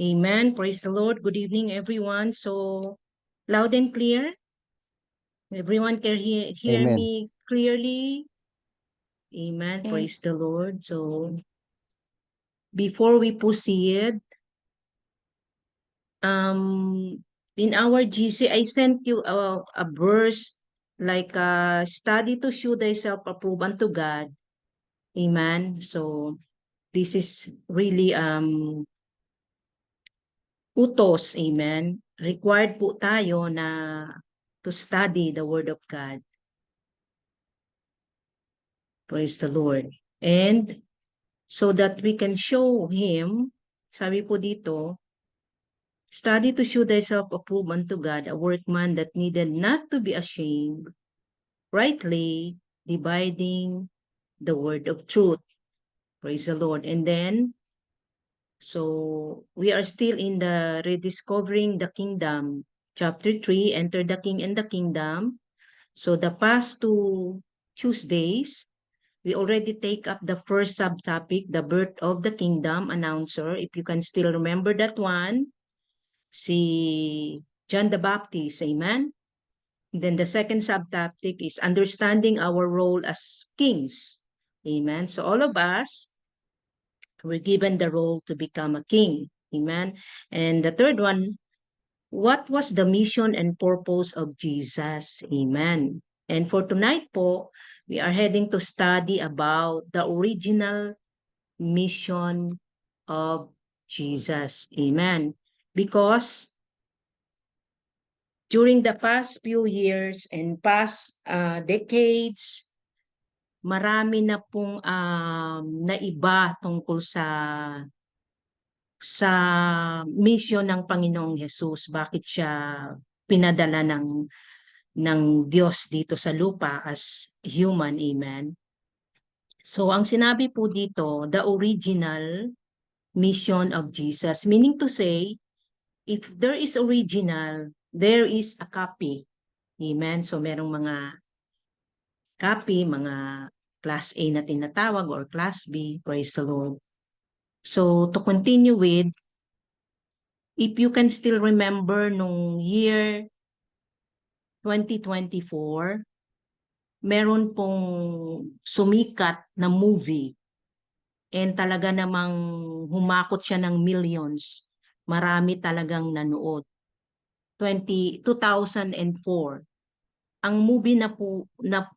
Amen. Praise the Lord. Good evening, everyone. So, loud and clear. Everyone can hear Amen. me clearly. Amen. Yes. Praise the Lord. So, before we proceed, in our GC, I sent you a verse like study to show thyself approved unto God. Amen. So, this is really utos, amen. Required po tayo na to study the Word of God. Praise the Lord. And so that we can show Him, sabi po dito, study to show thyself approved unto God, a workman that needed not to be ashamed, rightly dividing the word of truth. Praise the Lord. And then, so we are still in the rediscovering the kingdom. Chapter 3, enter the king and the kingdom. So the past two Tuesdays, we already take up the first subtopic, the birth of the kingdom announcer. If you can still remember that one, si John the Baptist, amen? Then the second subtopic is understanding our role as kings, amen? So all of us, we're given the role to become a king, amen? And the third one, what was the mission and purpose of Jesus, amen? And for tonight po, we are heading to study about the original mission of Jesus. Amen. Because during the past few years and past decades, marami na pong naiba tungkol sa mission ng Panginoong Hesus. Bakit siya pinadala ng Diyos dito sa lupa as human, amen. So ang sinabi po dito, the original mission of Jesus, meaning to say, if there is original, there is a copy. Amen. So merong mga copy, mga class A na tinatawag or class B, praise the Lord. So to continue with, if you can still remember nung year 2024, meron pong sumikat na movie and talaga namang humakot siya ng millions. Marami talagang nanood. 2004. Ang movie na po na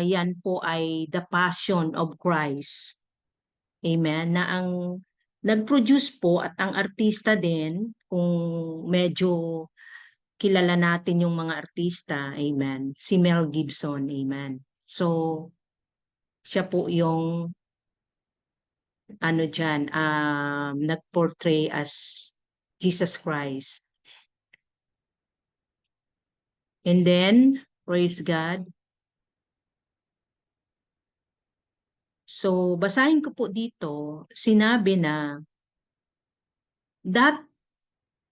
yan po ay The Passion of Christ. Amen. Na ang nag-produce po at ang artista din, kung medyo kilala natin yung mga artista, amen, si Mel Gibson, amen. So, siya po yung ano dyan, nag-portray as Jesus Christ. And then, praise God. So, basahin ko po dito, sinabi na that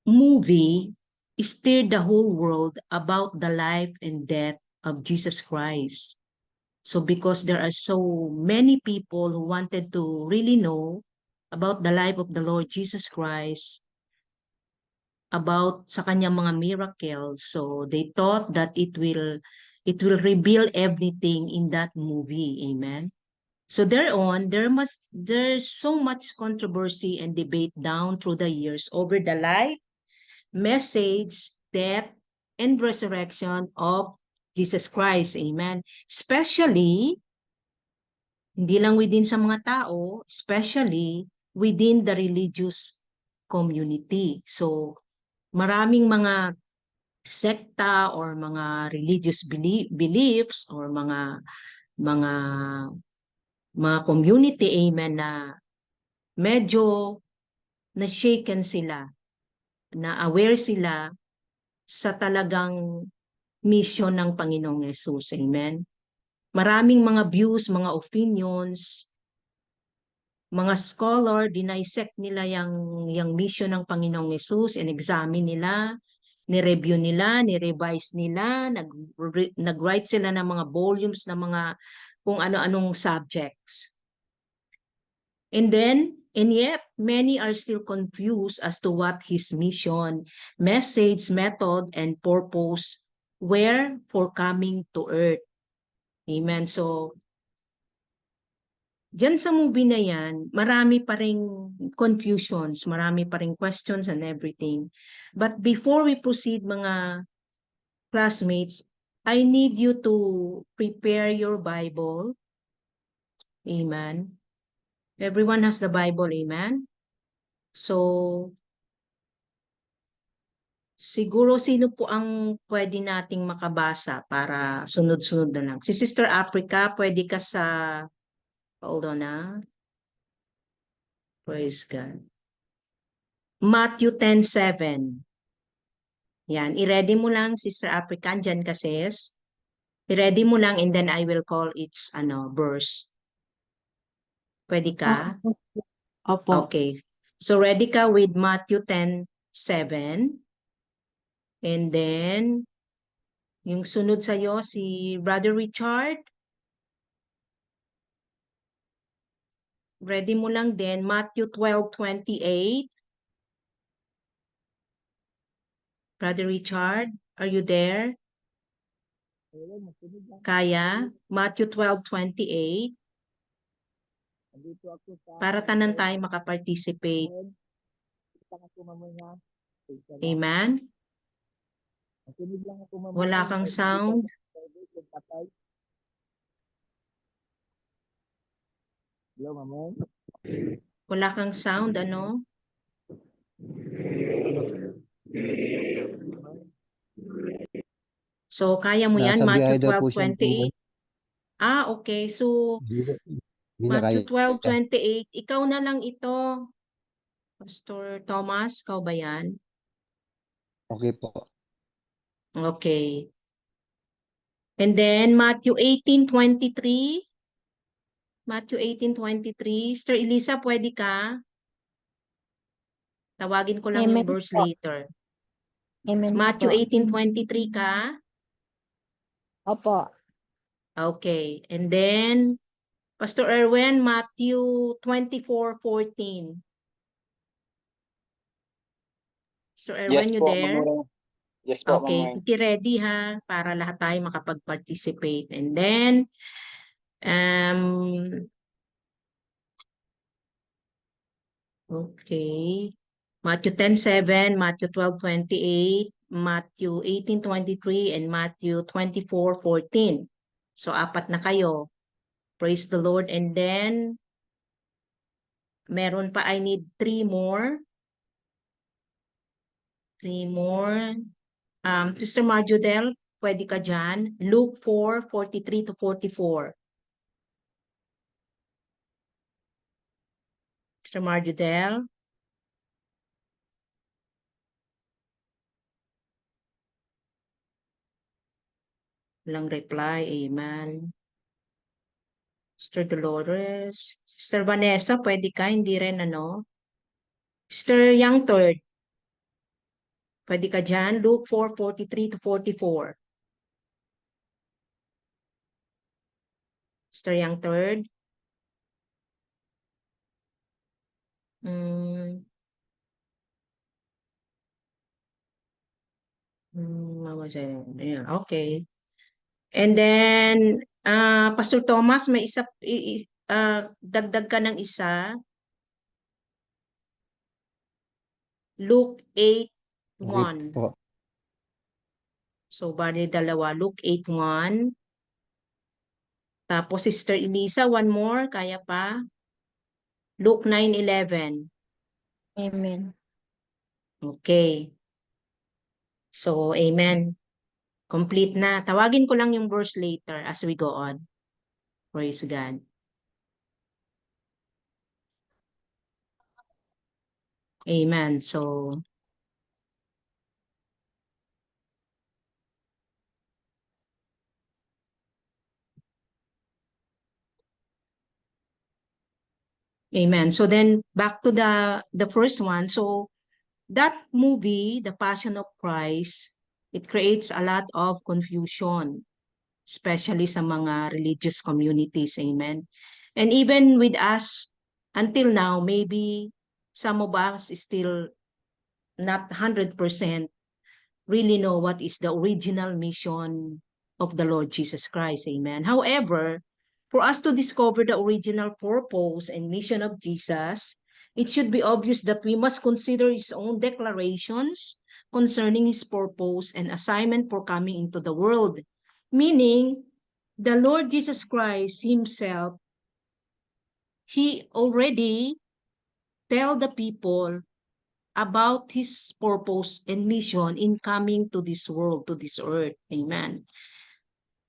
movie stirred the whole world about the life and death of Jesus Christ. So, because there are so many people who wanted to really know about the life of the Lord Jesus Christ, about sa kanyang mga miracles, so they thought that it will reveal everything in that movie, amen. So thereon, there's so much controversy and debate down through the years over the life, message, death, and resurrection of Jesus Christ, amen. Especially, hindi lang within sa mga tao, especially within the religious community. So, maraming mga sekta or mga religious beliefs or mga community, amen, na medyo na-shaken sila, na aware sila sa talagang mission ng Panginoong Yesus, amen. Maraming mga views, mga opinions, mga scholar, dinisect nila yung mission ng Panginoong Yesus, in-examine nila, ni-review nila, ni-revise nila, nag-write sila ng mga volumes ng mga kung ano-anong subjects. And then, And yet, many are still confused as to what his mission, message, method, and purpose were for coming to earth. Amen. So, dyan sa movie na yan, marami pa ring confusions, marami pa ring questions and everything. But before we proceed, mga classmates, I need you to prepare your Bible. Amen. Everyone has the Bible, amen? So, siguro sino po ang pwede nating makabasa para sunod-sunod na lang? Si Sister Africa, pwede ka sa... Hold on na. Praise God. Matthew 10:7. Yan, i-ready mo lang, Sister Africa, dyan ka sis. I-ready mo lang and then I will call its verse. Pwede ka? Opo. Okay. So ready ka with Matthew 10:7. And then, yung sunod sa'yo, si Brother Richard. Ready mo lang din, Matthew 12:28. Brother Richard, are you there? Kaya? Matthew 12:28. Para tanan tayo makaparticipate. Amen? Wala kang sound? Wala kang sound, ano? So, kaya mo yan, Nasa Matthew biyahe daw po siya. 12:28? Okay. So, Hindi niya Matthew kaya. 12:28, ikaw na lang ito. Pastor Thomas, ikaw ba yan? Okay po. Okay. And then, Matthew 18:23. Matthew 18:23. Sister Elisa, pwede ka? Tawagin ko lang yung Amen verse po. later. Amen Matthew po. 18:23 ka? Opo. Okay. And then, Pastor Erwin, Matthew 24:14. Pastor Erwin, Yes you po, there? Ma'am. Yes po, Okay, Ma'am. ready ha, para lahat tayo makapag-participate. And then, okay, Matthew 10:7, Matthew 12:28, Matthew 18:23, and Matthew 24:14. So, apat na kayo. Praise the Lord. And then, meron pa, I need 3 more. 3 more. Sister Marjodel, pwede ka dyan. Luke 4:43-44. Sister Marjodel. Walang reply. Amen. Sister Dolores. Sister Vanessa, pwede ka? Hindi rin, ano? Sister Young Third. Pwede ka dyan? Luke 4:43-44. Sister Young Third. Ayan, okay. And then, Pastor Thomas, may isa, dagdag ka ng isa. Luke 8:1. Okay po. So, bali dalawa. Luke 8:1. Tapos, Sister Elisa, one more. Kaya pa? Luke 9:11. Amen. Okay. So, amen. Complete na. Tawagin ko lang yung verse later as we go on. Praise God. Amen. So, amen. So then back to the first one. So that movie, The Passion of Christ, it creates a lot of confusion, especially sa mga religious communities. Amen. And even with us until now, maybe some of us still not 100% really know what is the original mission of the Lord Jesus Christ. Amen. However, for us to discover the original purpose and mission of Jesus, it should be obvious that we must consider his own declarations concerning his purpose and assignment for coming into the world. Meaning, the Lord Jesus Christ himself, he already tell the people about his purpose and mission in coming to this world, to this earth. Amen.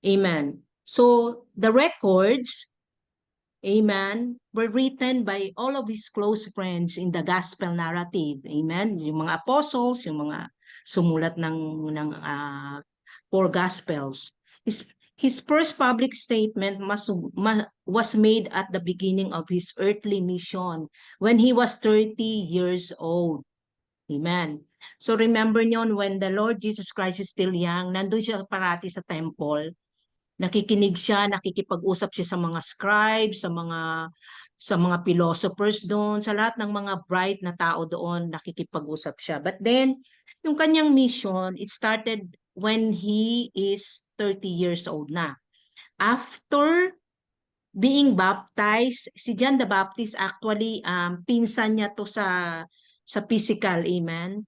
Amen. So the records, amen, were written by all of his close friends in the gospel narrative. Amen. Yung mga apostles, yung mga sumulat ng four gospels. His first public statement was made at the beginning of his earthly mission when he was 30 years old. Amen. So remember nyo, when the Lord Jesus Christ is still young, nandun siya parati sa temple, nakikinig siya, nakikipag-usap siya sa mga scribes, sa mga philosophers doon, sa lahat ng mga bright na tao doon, nakikipag-usap siya. But then, yung kanyang mission, it started when he is 30 years old na. After being baptized, si John the Baptist actually, pinsan niya to sa physical, amen?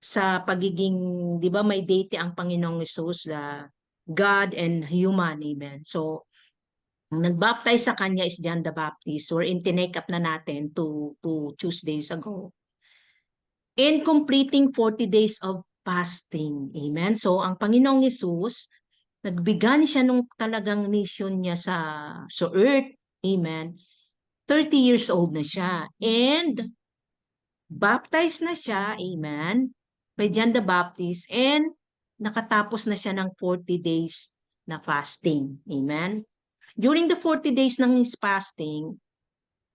Sa pagiging, di ba may deity ang Panginoong Hesus, God and human, amen? So, ang nagbaptize sa kanya is John the Baptist, or tinake up na natin to Tuesdays ago. In completing 40 days of fasting, amen? So, ang Panginoong Hesus, nagbigan siya nung talagang mission niya sa earth, amen? 30 years old na siya. And baptized na siya, amen, by John the Baptist, and nakatapos na siya ng 40 days na fasting, amen. During the 40 days ng his fasting,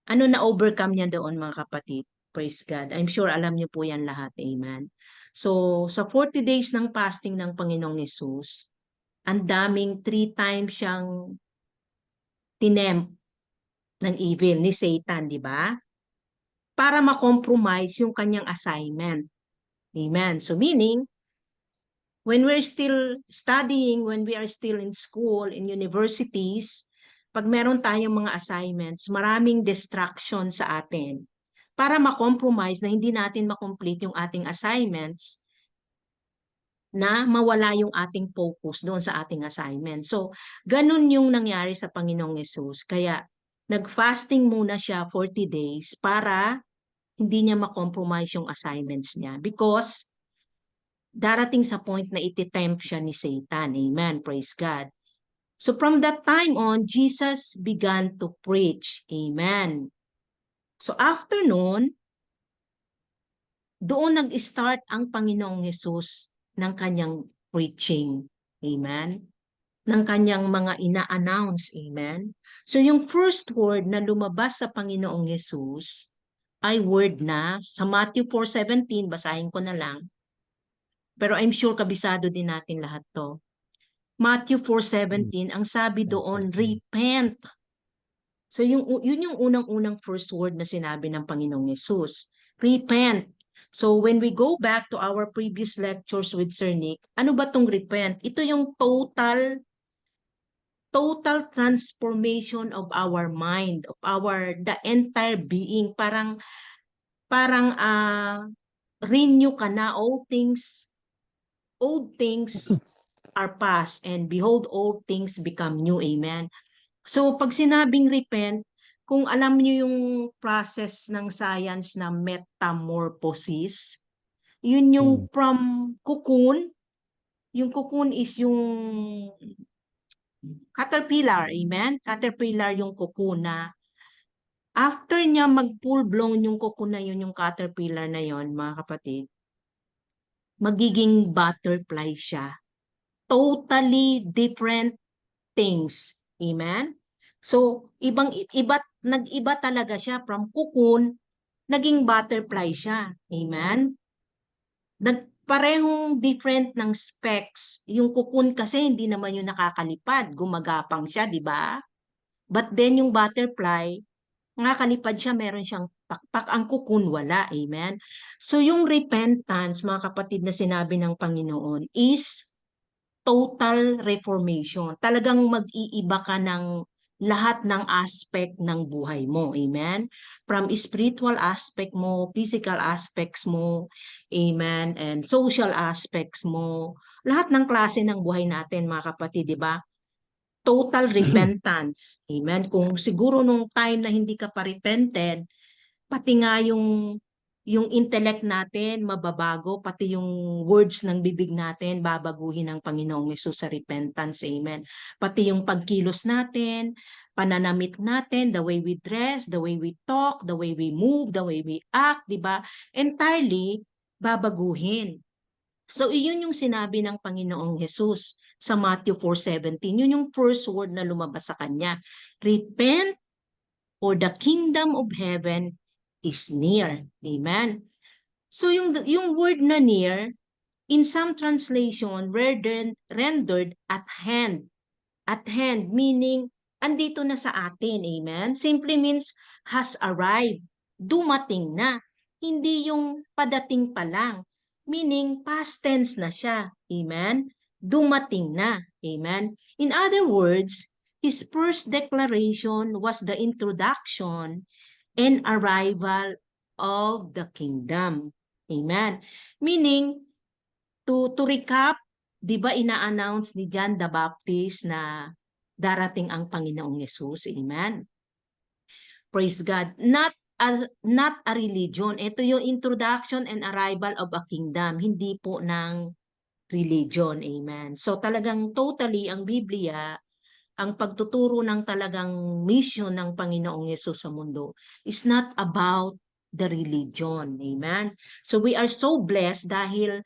ano na overcome niya doon, mga kapatid? Praise God. I'm sure alam niyo po yan lahat, amen. So, sa 40 days ng fasting ng Panginoong Hesus, ang daming 3 times siyang tinempt ng evil, ni Satan, di ba? Para ma-compromise yung kanyang assignment. Amen. So meaning, when we're still studying, when we are still in school, in universities, pag meron tayong mga assignments, maraming distraction sa atin para ma-compromise na hindi natin ma-complete yung ating assignments, na mawala yung ating focus doon sa ating assignment. So, ganun yung nangyari sa Panginoong Hesus. Kaya, nag-fasting muna siya 40 days para hindi niya ma-compromise yung assignments niya. Because, darating sa point na ititempt siya ni Satan. Amen. Praise God. So, from that time on, Jesus began to preach. Amen. So, after noon, doon nag-start ang Panginoong Hesus ng kanyang preaching. Amen. Ng kanyang mga ina-announce. Amen. So, yung first word na lumabas sa Panginoong Hesus ay word na sa Matthew 4:17, basahin ko na lang. Pero I'm sure kabisado din natin lahat to. Matthew 4:17, ang sabi doon, repent. So yun yung unang-unang first word na sinabi ng Panginoong Hesus. Repent. So when we go back to our previous lectures with Sir Nick, ano ba tong repent? Ito yung total transformation of our mind, of the entire being. Parang renew ka na, old things are past, and behold, all things become new. Amen. So, pag sinabing repent, kung alam niyo yung process ng science na metamorphosis, yun yung from cocoon, yung cocoon is yung caterpillar, amen? Caterpillar yung cocoon na after niya mag-full blown yung cocoon na yun, yung caterpillar na yun, mga kapatid, magiging butterfly siya. Totally different things. Amen? So, nag-iba talaga siya from cocoon, naging butterfly siya. Amen? Parehong different ng specs. Yung cocoon kasi hindi naman yung nakakalipad, gumagapang siya, di ba? But then yung butterfly, Nakakalipad siya, meron siyang pakpak, ang kukun wala. Amen? So yung repentance, mga kapatid, na sinabi ng Panginoon is total reformation. Talagang mag-iiba ka ng lahat ng aspect ng buhay mo. Amen? From spiritual aspect mo, physical aspects mo, amen, and social aspects mo. Lahat ng klase ng buhay natin, mga kapatid, di ba? Total repentance. Amen? Kung siguro nung time na hindi ka pa repented, pati nga yung intellect natin mababago, pati yung words ng bibig natin babaguhin ng Panginoong Yesus sa repentance. Amen. Pati yung pagkilos natin, pananamit natin, the way we dress, the way we talk, the way we move, the way we act, di ba? Entirely babaguhin. So iyon yung sinabi ng Panginoong Yesus sa Matthew 4:17. Yun yung first word na lumabas sa kanya. Repent, or the kingdom of heaven is near. Amen. So yung word na near, in some translation, rendered at hand. At hand, meaning, andito na sa atin. Amen. Simply means, has arrived. Dumating na. Hindi yung padating pa lang. Meaning, past tense na siya. Amen. Dumating na. Amen. In other words, his first declaration was the introduction and arrival of the kingdom. Amen. Meaning, to recap, di ba ina-announce ni John the Baptist na darating ang Panginoong Yesus? Amen. Praise God. Not a religion. Ito yung introduction and arrival of a kingdom, hindi po ng religion. Amen. So talagang totally ang Biblia, ang pagtuturo ng talagang mission ng Panginoong Yesus sa mundo is not about the religion. Amen? So we are so blessed dahil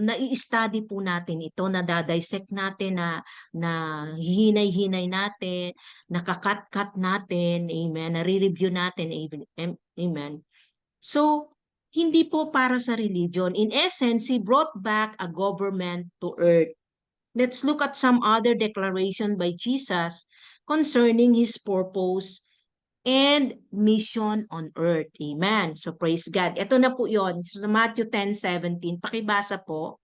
nai-study po natin ito, nadadissect natin, na hinay-hinay natin, nakakat-cut natin, amen, nare-review natin, amen. So, hindi po para sa religion. In essence, He brought back a government to earth. Let's look at some other declaration by Jesus concerning His purpose and mission on earth. Amen. So praise God. Ito na po yon. So Matthew 10:17. Pakibasa po.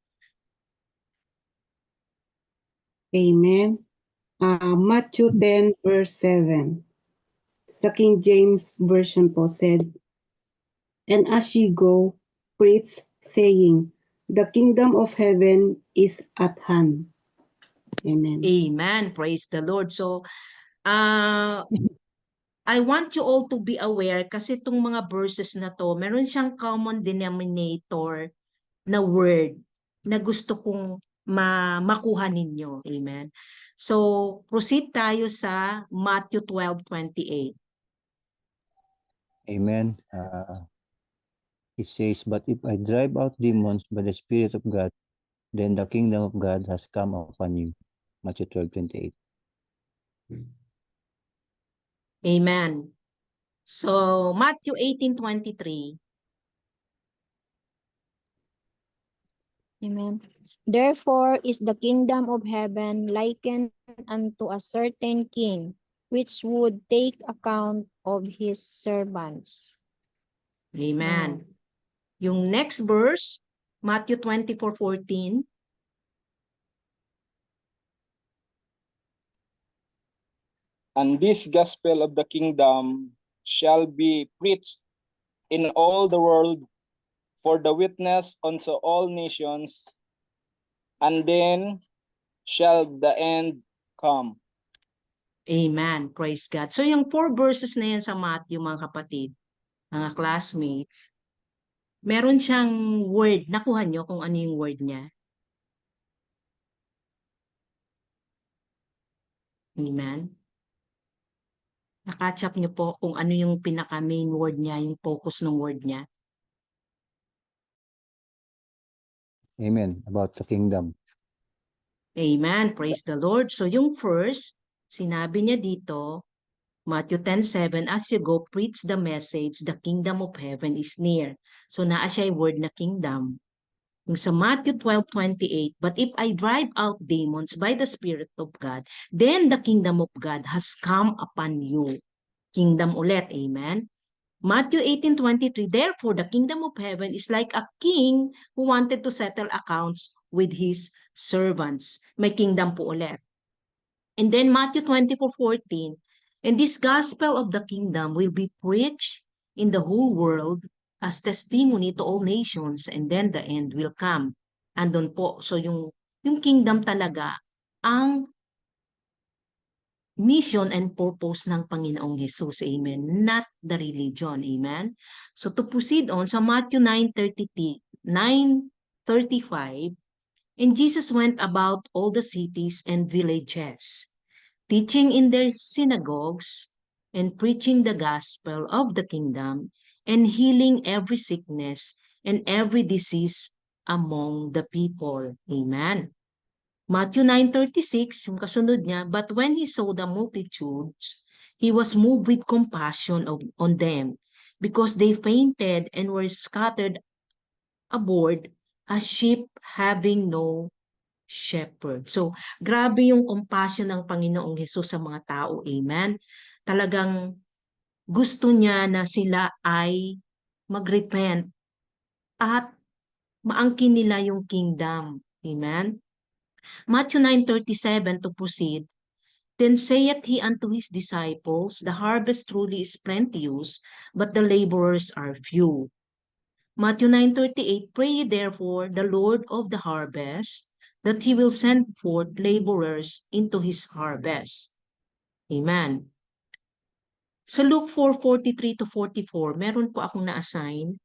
Amen. Matthew 10 verse 7. Sa King James Version po said, "And as ye go, preach, saying, the kingdom of heaven is at hand." Amen. Amen. Praise the Lord. So, I want you all to be aware kasi itong mga verses na to, meron siyang common denominator na word na gusto kong makuha ninyo. Amen. So, proceed tayo sa Matthew 12:28. Amen. It says, "But if I drive out demons by the Spirit of God, then the kingdom of God has come upon you." Matthew 12:28. Amen. So, Matthew 18:23. Amen. Therefore is the kingdom of heaven likened unto a certain king, which would take account of his servants. Amen. Yung next verse, Matthew 24:14. And this gospel of the kingdom shall be preached in all the world for the witness unto all nations, and then shall the end come. Amen. Praise God. So yung 4 verses na yan sa Matthew, mga kapatid, mga classmates, meron siyang word. Nakuha nyo kung ano yung word niya? Amen. Nakatch up nyo po kung ano yung pinaka-main word niya, yung focus ng word niya. Amen. About the kingdom. Amen. Praise the Lord. So yung first, sinabi niya dito, Matthew 10:7, as you go, preach the message, the kingdom of heaven is near. So naa siya yung word na kingdom. Yung sa Matthew 12:28, but if I drive out demons by the Spirit of God, then the kingdom of God has come upon you. kingdom ulit. Amen? Matthew 18:23, therefore the kingdom of heaven is like a king who wanted to settle accounts with his servants. May kingdom po ulit. And then Matthew 24:14, and this gospel of the kingdom will be preached in the whole world as testimony to all nations, and then the end will come. Andun po. So yung kingdom talaga, ang mission and purpose ng Panginoong Jesus. Amen. Not the religion. Amen. So to proceed on sa Matthew 9:35, and Jesus went about all the cities and villages, teaching in their synagogues and preaching the gospel of the kingdom and healing every sickness and every disease among the people. Amen. Matthew 9:36, yung kasunod niya, but when he saw the multitudes, he was moved with compassion on them, because they fainted and were scattered abroad as sheep having no shepherd. So, grabe yung compassion ng Panginoong Hesus sa mga tao. Amen? Talagang gusto niya na sila ay mag-repent at maangkin nila yung kingdom. Amen? Matthew 9:37 to proceed, then saith he unto his disciples, the harvest truly is plenteous, but the laborers are few. Matthew 9:38, pray ye therefore the Lord of the harvest, that he will send forth laborers into his harvest. Amen. Sa Luke 4:43 to 44, meron po akong na-assign.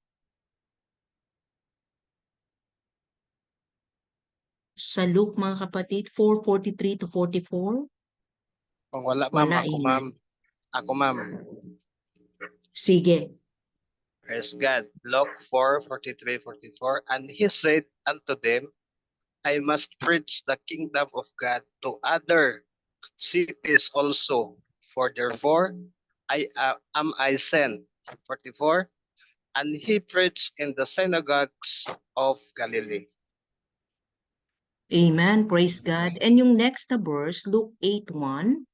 Sa Luke, mga kapatid, 4:43 to 44. Kung wala, ma'am, Wala, ako, amen. ma'am. Ako, ma'am. Sige. Praise God. Luke 4:43-44. And he said unto them, I must preach the kingdom of God to other cities also, for therefore am I sent. 44. And he preached in the synagogues of Galilee. Amen. Praise God. And yung next na verse, Luke 8:1.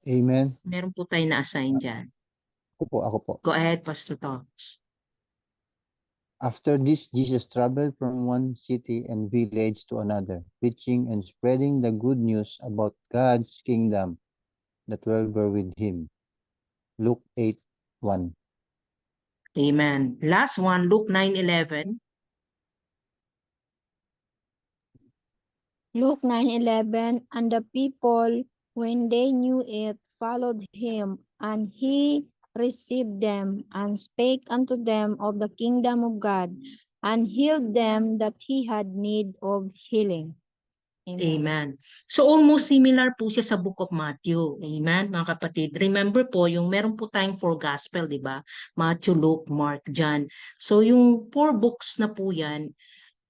Amen. Meron po tayo na-assign dyan. Ako po. Go ahead, Pastor Thomas. After this, Jesus traveled from one city and village to another, preaching and spreading the good news about God's kingdom. The 12 were with him. Luke 8:1. Amen. Last one, Luke 9:11. Luke 9:11, and the people, when they knew it, followed him, and he received them, and spake unto them of the kingdom of God, and healed them that he had need of healing. Amen. So almost similar po siya sa Book of Matthew. Amen, mga kapatid. Remember po, yung meron po tayong four gospel, di ba? Matthew, Luke, Mark, John. So yung four books na po yan,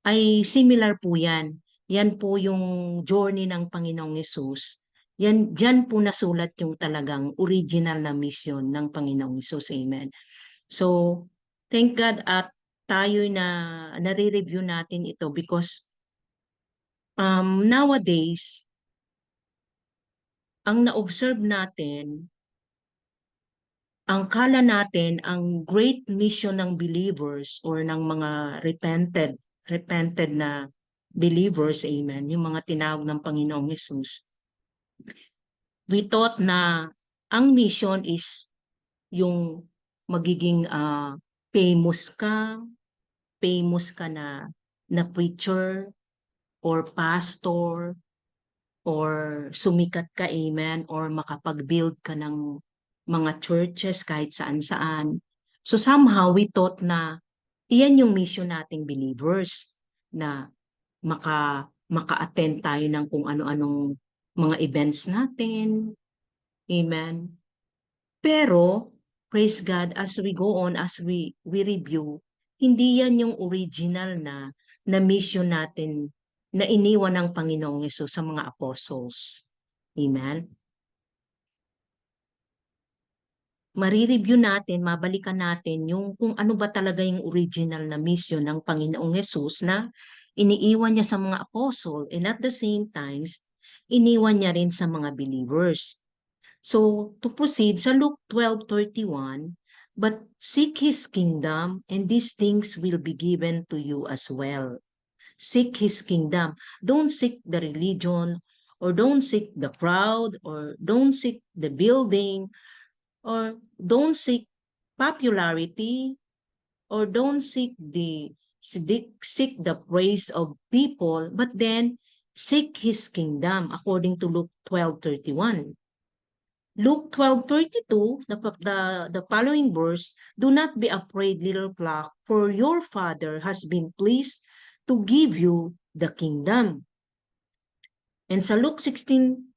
ay similar po yan. Yan po yung journey ng Panginoong Hesus. Yan, dyan po nasulat yung talagang original na mission ng Panginoong Hesus. Amen. So, thank God at tayo na nare-review natin ito because nowadays, ang na-observe natin, ang kala natin, ang great mission ng believers or ng mga repented na believers, amen, yung mga tinawag ng Panginoong Hesus. We thought na ang mission is yung magiging famous ka na preacher or pastor or sumikat ka, amen, or makapag-build ka ng mga churches kahit saan-saan. So somehow we thought na iyan yung mission nating believers na maka-attend tayo ng kung ano-anong mga events natin. Amen. Pero, praise God, as we go on, as we review, hindi yan yung original na mission natin na iniwan ng Panginoong Yesus sa mga apostles. Amen. Marireview natin, mabalikan natin yung kung ano ba talaga yung original na mission ng Panginoong Yesus na iniiwan niya sa mga apostle, and at the same times, iniwan niya rin sa mga believers. So, to proceed sa Luke 12:31, but seek His kingdom and these things will be given to you as well. Seek His kingdom. Don't seek the religion, or don't seek the crowd, or don't seek the building, or don't seek popularity, or don't seek the praise of people, but then seek His kingdom according to Luke 12:31. Luke 12:32, the following verse, do not be afraid, little flock, for your Father has been pleased to give you the kingdom. And sa Luke 16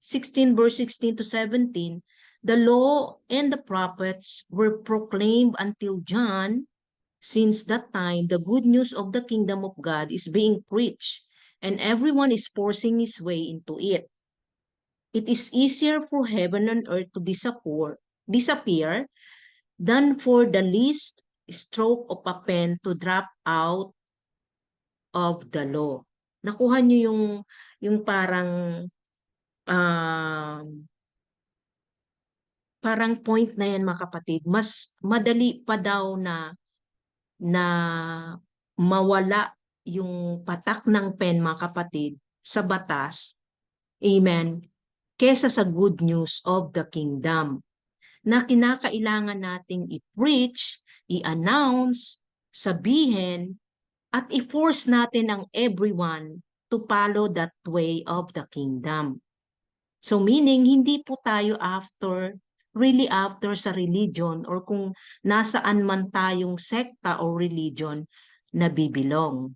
verse 16 to 17, the law and the prophets were proclaimed until John. Since that time, the good news of the kingdom of God is being preached, and everyone is forcing his way into it. It is easier for heaven and earth to disappear than for the least stroke of a pen to drop out of the law. Nakuha niyo yung parang parang point na yan, mga kapatid. Mas madali pa daw na mawala yung patak ng pen, mga kapatid, sa batas. Amen. Kesa sa good news of the kingdom na kinakailangan nating i-preach, i-announce, sabihin, at i-force natin ang everyone to follow that way of the kingdom. So meaning, hindi po tayo really after sa religion, or kung nasaan man tayong sekta o religion na bibilong.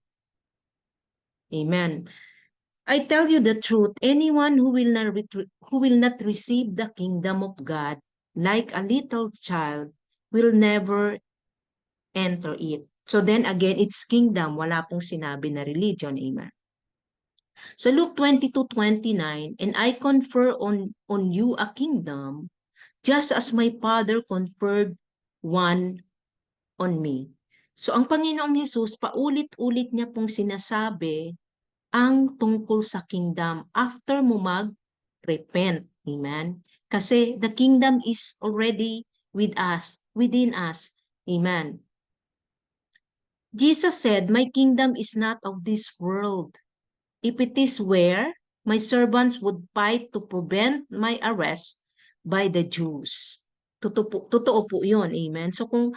Amen. I tell you the truth, anyone who will not receive the kingdom of God like a little child will never enter it. So then again, it's kingdom, wala pong sinabi na religion. Amen. So Luke 22:29, and I confer on you a kingdom, just as my Father conferred one on me. So ang Panginoong Hesus, paulit-ulit niya pong sinasabi ang tungkol sa kingdom after mo mag-repent. Amen? Kasi the kingdom is already within us. Amen. Jesus said, my kingdom is not of this world. If it is where, my servants would fight to prevent my arrest by the Jews. Totoo po yun. Amen. So kung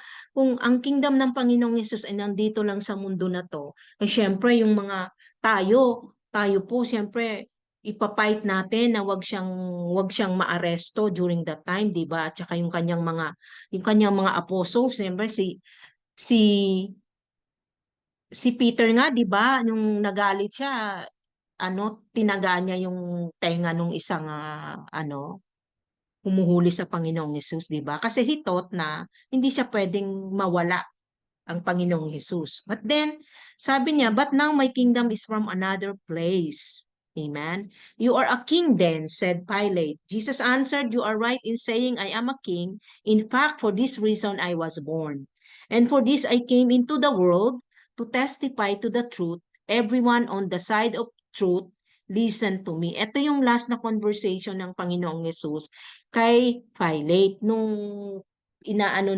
ang kingdom ng Panginoong Hesus ay nandito lang sa mundo na to, ay syempre yung mga tayo po syempre ipapight natin na wag siyang maaresto during that time, di ba? At saka yung kanyang mga apostles, syempre si Peter nga, di ba, nung nagalit siya, tinaga niya yung tenga nung isang humuhuli sa Panginoong Hesus, di ba? Kasi he thought na hindi siya pwedeng mawala ang Panginoong Hesus. But then, sabi niya, but now my kingdom is from another place. Amen. You are a king then, said Pilate. Jesus answered, you are right in saying I am a king. In fact, for this reason I was born. And for this I came into the world to testify to the truth. Everyone on the side of truth, listen to me. Ito yung last na conversation ng Panginoong Hesus kay Pilate nung dinala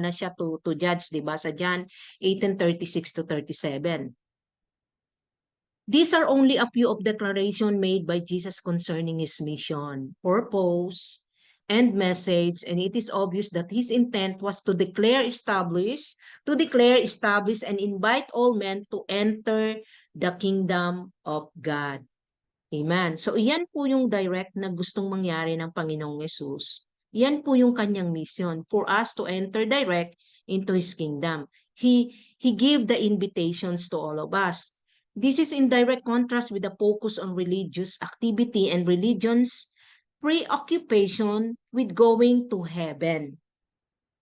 na siya to judge, di ba? Sa John 18:36 to 37. These are only a few of declarations made by Jesus concerning his mission, purpose, and message, and it is obvious that his intent was to declare, establish, and invite all men to enter the kingdom of God. Amen. So iyan po yung direct na gustong mangyari ng Panginoong Hesus. Iyan po yung kanyang mission, for us to enter direct into His kingdom. He gave the invitations to all of us. This is in direct contrast with the focus on religious activity and religion's preoccupation with going to heaven.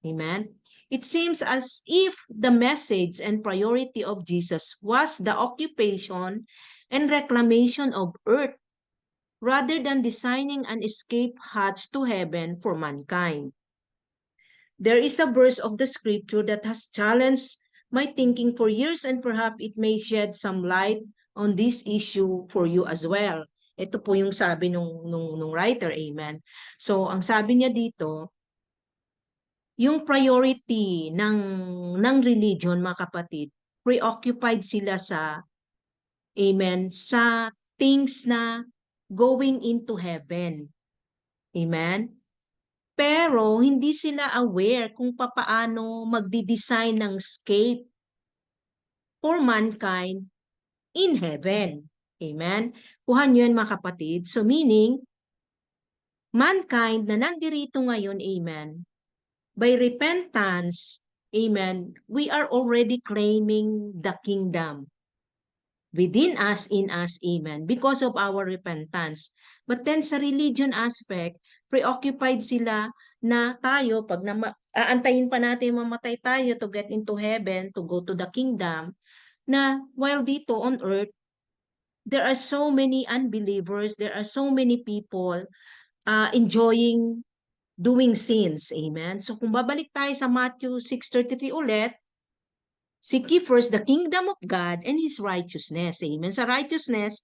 Amen. It seems as if the message and priority of Jesus was the occupation and reclamation of earth, rather than designing an escape hatch to heaven for mankind. There is a verse of the scripture that has challenged my thinking for years, and perhaps it may shed some light on this issue for you as well. Ito po yung sabi nung writer, amen. So, ang sabi niya dito, yung priority ng religion, mga kapatid, preoccupied sila sa, amen, sa things na going into heaven. Amen? Pero hindi sila aware kung papaano magdi-design ng scape for mankind in heaven. Amen? Kuhan nyo yan, mga kapatid. So meaning, mankind na nandirito ngayon, amen, by repentance, amen, we are already claiming the kingdom within us, in us, amen, because of our repentance. But then sa religion aspect, preoccupied sila na tayo, pag aantayin pa natin mamatay tayo to get into heaven, to go to the kingdom, na while dito on earth, there are so many unbelievers, there are so many people enjoying doing sins. Amen? So kung babalik tayo sa Matthew 6:33 ulit, seek ye first the kingdom of God and His righteousness. Amen? Sa righteousness,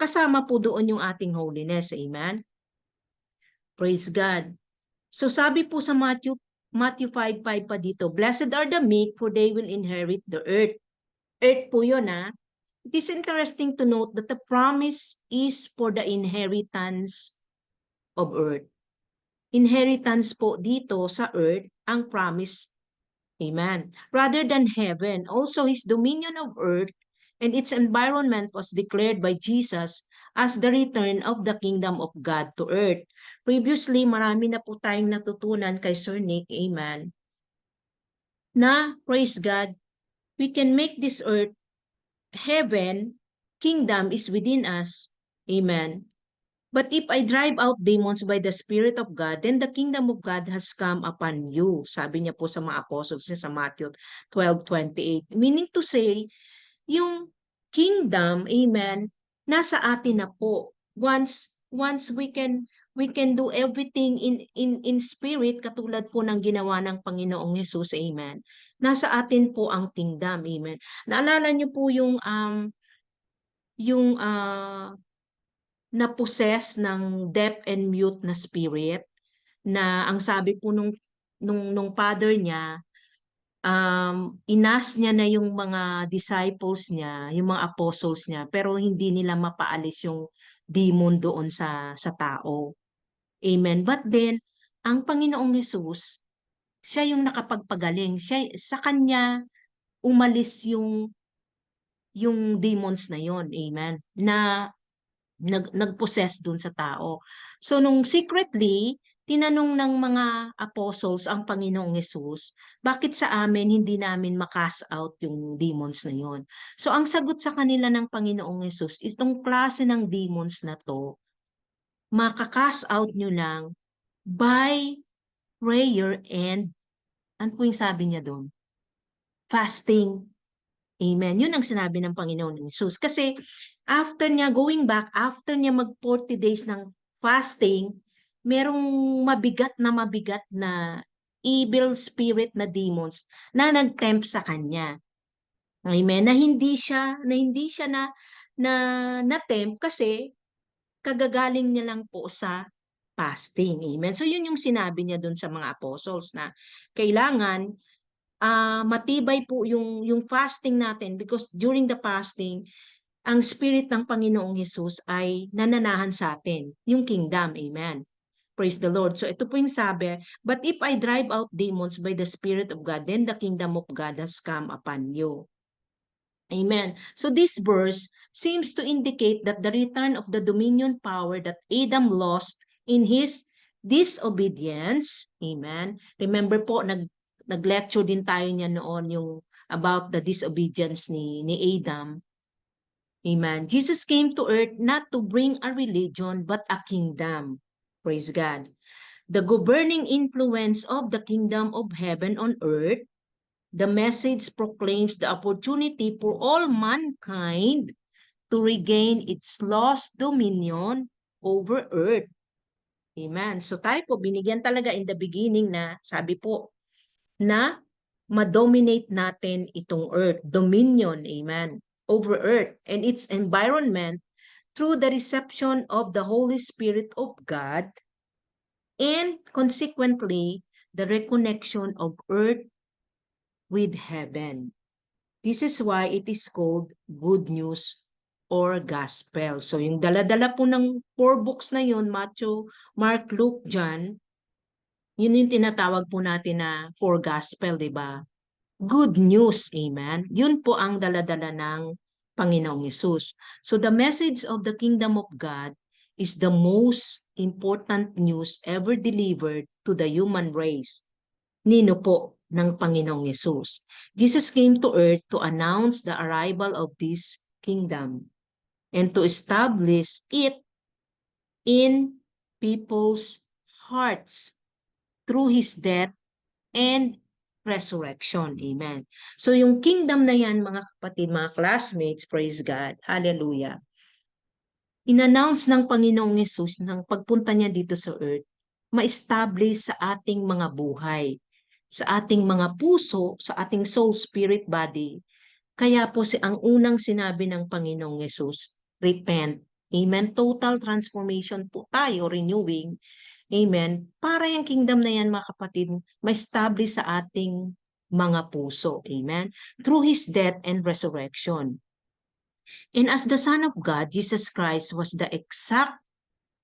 kasama po doon yung ating holiness. Amen? Praise God. So sabi po sa Matthew 5:5 pa dito, blessed are the meek for they will inherit the earth. Earth po yun ha. It is interesting to note that the promise is for the inheritance of earth. Inheritance po dito sa earth ang promise. Amen. Rather than heaven, also His dominion of earth and its environment was declared by Jesus as the return of the kingdom of God to earth. Previously, marami na po tayong natutunan kay Sir Nick, amen, na, praise God, we can make this earth heaven, kingdom is within us. Amen. But if I drive out demons by the Spirit of God, then the kingdom of God has come upon you. Sabi niya po sa mga apostles niya sa Matthew 12:28. Meaning to say, yung kingdom, amen, nasa atin na po. Once we can do everything in spirit, katulad po ng ginawa ng Panginoong Hesus, amen. Nasa atin po ang kingdom, amen. Naalala niyo po yung na-possess ng deaf and mute na spirit, na ang sabi po nung father niya, inas niya na yung mga disciples niya, yung mga apostles niya, pero hindi nila mapaalis yung demon doon sa tao. Amen. But then, ang Panginoong Hesus, siya yung nakapagpagaling. Sa kanya umalis yung demons na yon. Amen. Na nag-possess dun sa tao. So nung secretly, tinanong ng mga apostles ang Panginoong Hesus, bakit sa amin hindi namin makas out yung demons na yon? So ang sagot sa kanila ng Panginoong Hesus, itong klase ng demons na to, makakas out nyo lang by prayer and, ano po yung sabi niya doon? Fasting. Amen. Yun ang sinabi ng Panginoon Jesus. Kasi after niya going back, after niya mag 40 days ng fasting, merong mabigat na evil spirit na demons na nag-tempt sa kanya. Amen. Na hindi siya na-tempt kasi kagagaling niya lang po sa fasting. Amen. So yun yung sinabi niya dun sa mga apostles na kailangan matibay po yung fasting natin, because during the fasting, ang spirit ng Panginoong Hesus ay nananahan sa atin, yung kingdom. Amen. Praise the Lord. So ito po yung sabi, but if I drive out demons by the Spirit of God, then the kingdom of God has come upon you. Amen. So this verse seems to indicate that the return of the dominion power that Adam lost in his disobedience, amen. Remember po, nag-lecture din tayo niya noon yung about the disobedience ni Adam. Amen. Jesus came to earth not to bring a religion but a kingdom. Praise God. The governing influence of the kingdom of heaven on earth. The message proclaims the opportunity for all mankind to regain its lost dominion over earth. Amen. So tayo po, binigyan talaga in the beginning na, sabi po, na ma-dominate natin itong earth, dominion, amen, over earth and its environment through the reception of the Holy Spirit of God, and consequently, the reconnection of earth with heaven. This is why it is called good news or gospel. So yung dala-dala po ng 4 books na yun, Matthew, Mark, Luke, John, yun yung tinatawag po natin na 4 gospel, di ba? Good news, amen? Yun po ang dala-dala ng Panginoong Yesus. So the message of the kingdom of God is the most important news ever delivered to the human race. Nino po ng Panginoong Yesus. Jesus came to earth to announce the arrival of this kingdom and to establish it in people's hearts through his death and resurrection. Amen. So yung kingdom na yan, mga kapatid, mga classmates, praise God, hallelujah. In-announce ng Panginoong Yesus ng pagpunta niya dito sa earth, ma-establish sa ating mga buhay, sa ating mga puso, sa ating soul, spirit, body. Kaya po ang unang sinabi ng Panginoong Yesus, repent. Amen. Total transformation po tayo, renewing. Amen. Para yung kingdom na yan, mga kapatid, ma-establish sa ating mga puso. Amen. Through His death and resurrection. And as the Son of God, Jesus Christ was the exact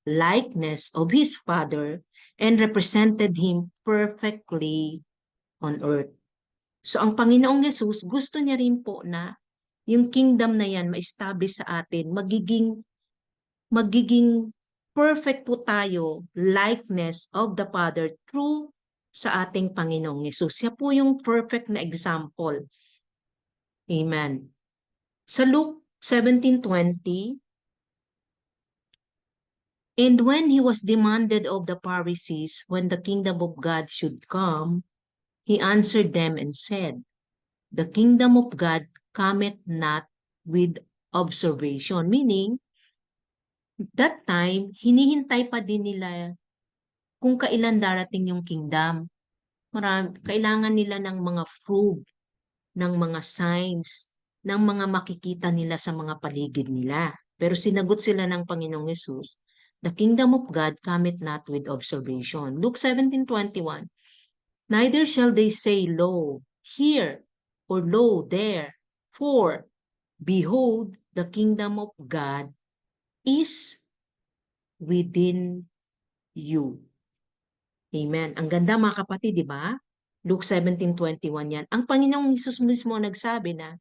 likeness of His Father and represented Him perfectly on earth. So ang Panginoong Yesus, gusto niya rin po na yung kingdom na yan ma-establish sa atin, magiging perfect po tayo, likeness of the Father through sa ating Panginoong Yesus. Siya po yung perfect na example. Amen. Sa Luke 17:20, and when he was demanded of the Pharisees when the kingdom of God should come, he answered them and said, the kingdom of God cometh not with observation. Meaning, that time, hinihintay pa din nila kung kailan darating yung kingdom. Kailangan nila ng mga proof, ng mga signs, ng mga makikita nila sa mga paligid nila. Pero sinagot sila ng Panginoong Yesus, the kingdom of God cometh not with observation. Luke 17:21, neither shall they say, lo, here, or lo, there, for, behold, the kingdom of God is within you. Amen. Ang ganda mga kapatid, di ba? Luke 17:21 yan. Ang Panginoong Hesus mismo nagsabi na,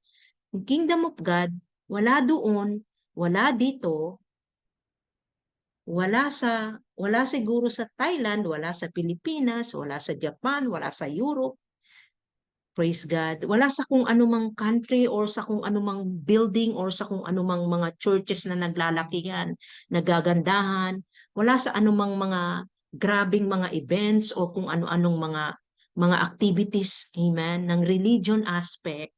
yung kingdom of God, wala doon, wala dito, wala siguro sa Thailand, wala sa Pilipinas, wala sa Japan, wala sa Europe. Praise God. Wala sa kung anumang country or sa kung anumang building or sa kung anumang mga churches na naglalakihan, nagagandahan. Wala sa anumang mga grabing mga events o kung ano-anong mga activities, amen, ng religion aspect.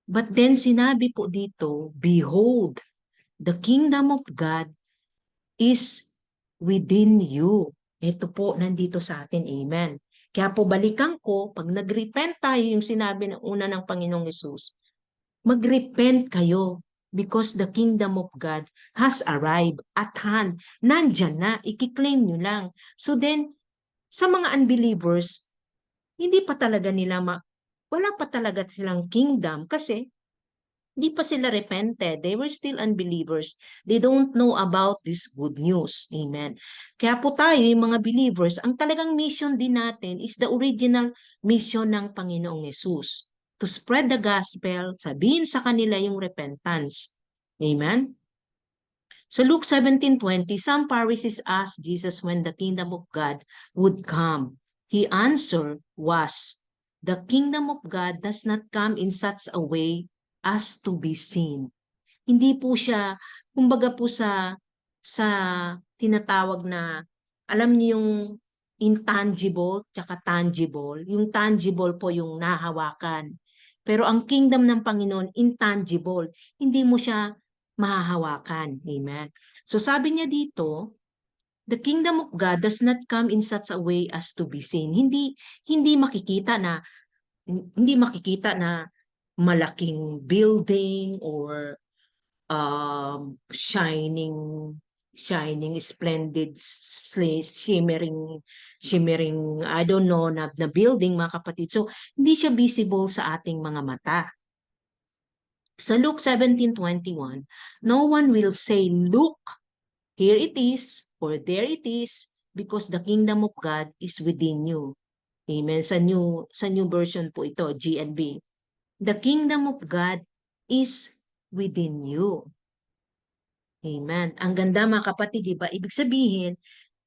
But then sinabi po dito, behold, the kingdom of God is within you. Ito po, nandito sa atin. Amen. Kaya po balikan ko, pag nag-repent tayo, yung sinabi ng una ng Panginoong Yesus, mag-repent kayo because the kingdom of God has arrived at hand. Nandyan na, i-claim nyo lang. So then, sa mga unbelievers, hindi pa talaga nila, wala pa talaga silang kingdom kasi di pa sila repented. They were still unbelievers. They don't know about this good news. Amen. Kaya po tayo, yung mga believers, ang talagang mission din natin is the original mission ng Panginoong Yesus. To spread the gospel, sabihin sa kanila yung repentance. Amen. So Luke 17:20, some Pharisees asked Jesus when the kingdom of God would come. He answered was, the kingdom of God does not come in such a way as to be seen. Hindi po siya, kumbaga po sa tinatawag na, alam niyo yung intangible tsaka tangible. Yung tangible po yung nahawakan. Pero ang kingdom ng Panginoon, intangible. Hindi mo siya mahahawakan. Amen. So sabi niya dito, the kingdom of God does not come in such a way as to be seen. Hindi makikita na malaking building or shining, splendid, shimmering, I don't know, na building, mga kapatid. So, hindi siya visible sa ating mga mata. Sa Luke 17:21, no one will say, look, here it is, or there it is, because the kingdom of God is within you. Amen. Sa new version po ito, GNB. The kingdom of God is within you. Amen. Ang ganda mga kapatid, diba? Ibig sabihin,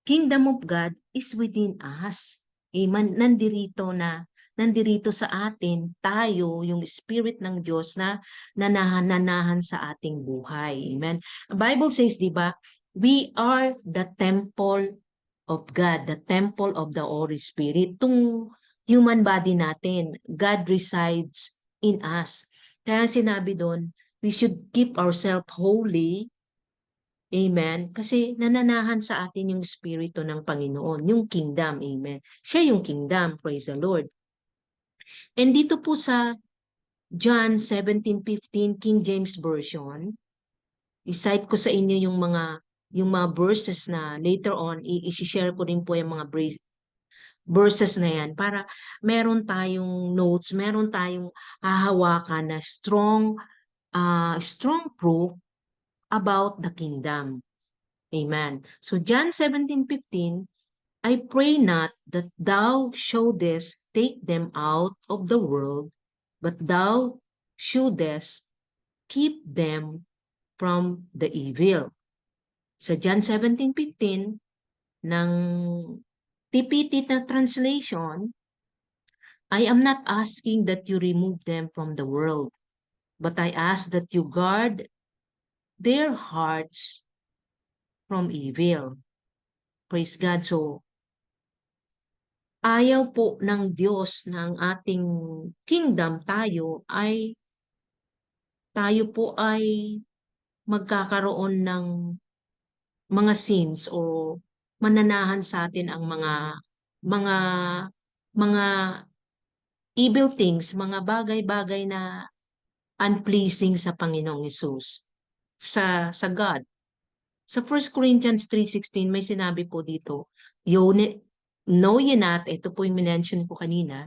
kingdom of God is within us. Amen. Nandirito sa atin, tayo, yung Spirit ng Diyos na nanahan sa ating buhay. Amen. The Bible says, di ba, we are the temple of God, the temple of the Holy Spirit. Itong human body natin, God resides in us. Kaya sinabi doon, we should keep ourselves holy. Amen. Kasi nananahan sa atin yung Espiritu ng Panginoon, yung kingdom. Amen. Siya yung kingdom. Praise the Lord. And dito po sa John 17:15 King James Version, i-cite ko sa inyo yung mga verses na later on, i-share ko rin po yung mga verses na yan para meron tayong notes, meron tayong hahawakan na strong proof about the kingdom. Amen. So John 17:15, I pray not that thou shouldest take them out of the world, but thou shouldest keep them from the evil. Sa John 17:15 ng TPT na translation, I am not asking that you remove them from the world, but I ask that you guard their hearts from evil. Praise God. So, ayaw po ng Diyos ng ating kingdom tayo po ay magkakaroon ng mga sins o mananahan sa atin ang mga evil things, mga bagay-bagay na unpleasing sa Panginoong Hesus, sa God. Sa 1 Corinthians 3:16 may sinabi po dito, know ye not, ito po yung mention ko kanina,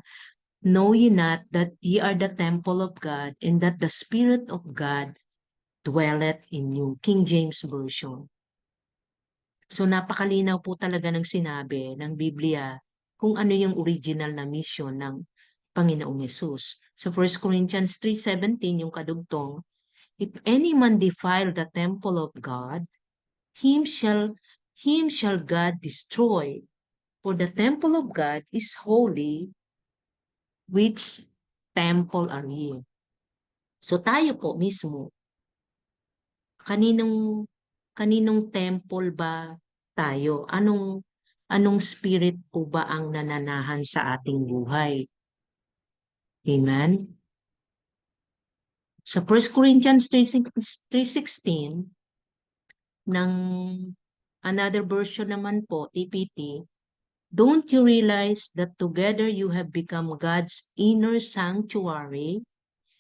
know ye not that ye are the temple of God and that the Spirit of God dwelleth in you. King James Version. So napakalinaw po talaga ng sinabi ng Biblia kung ano yung original na mission ng Panginoong Yesus. Sa 1 Corinthians 3:17 yung kadugtong, if any man defile the temple of God, him shall God destroy. For the temple of God is holy, which temple are ye? So tayo po mismo, kaninong temple ba tayo? Anong spirit po ba ang nananahan sa ating buhay? Amen? Sa 1 Corinthians 3:16, ng another version naman po, TPT, don't you realize that together you have become God's inner sanctuary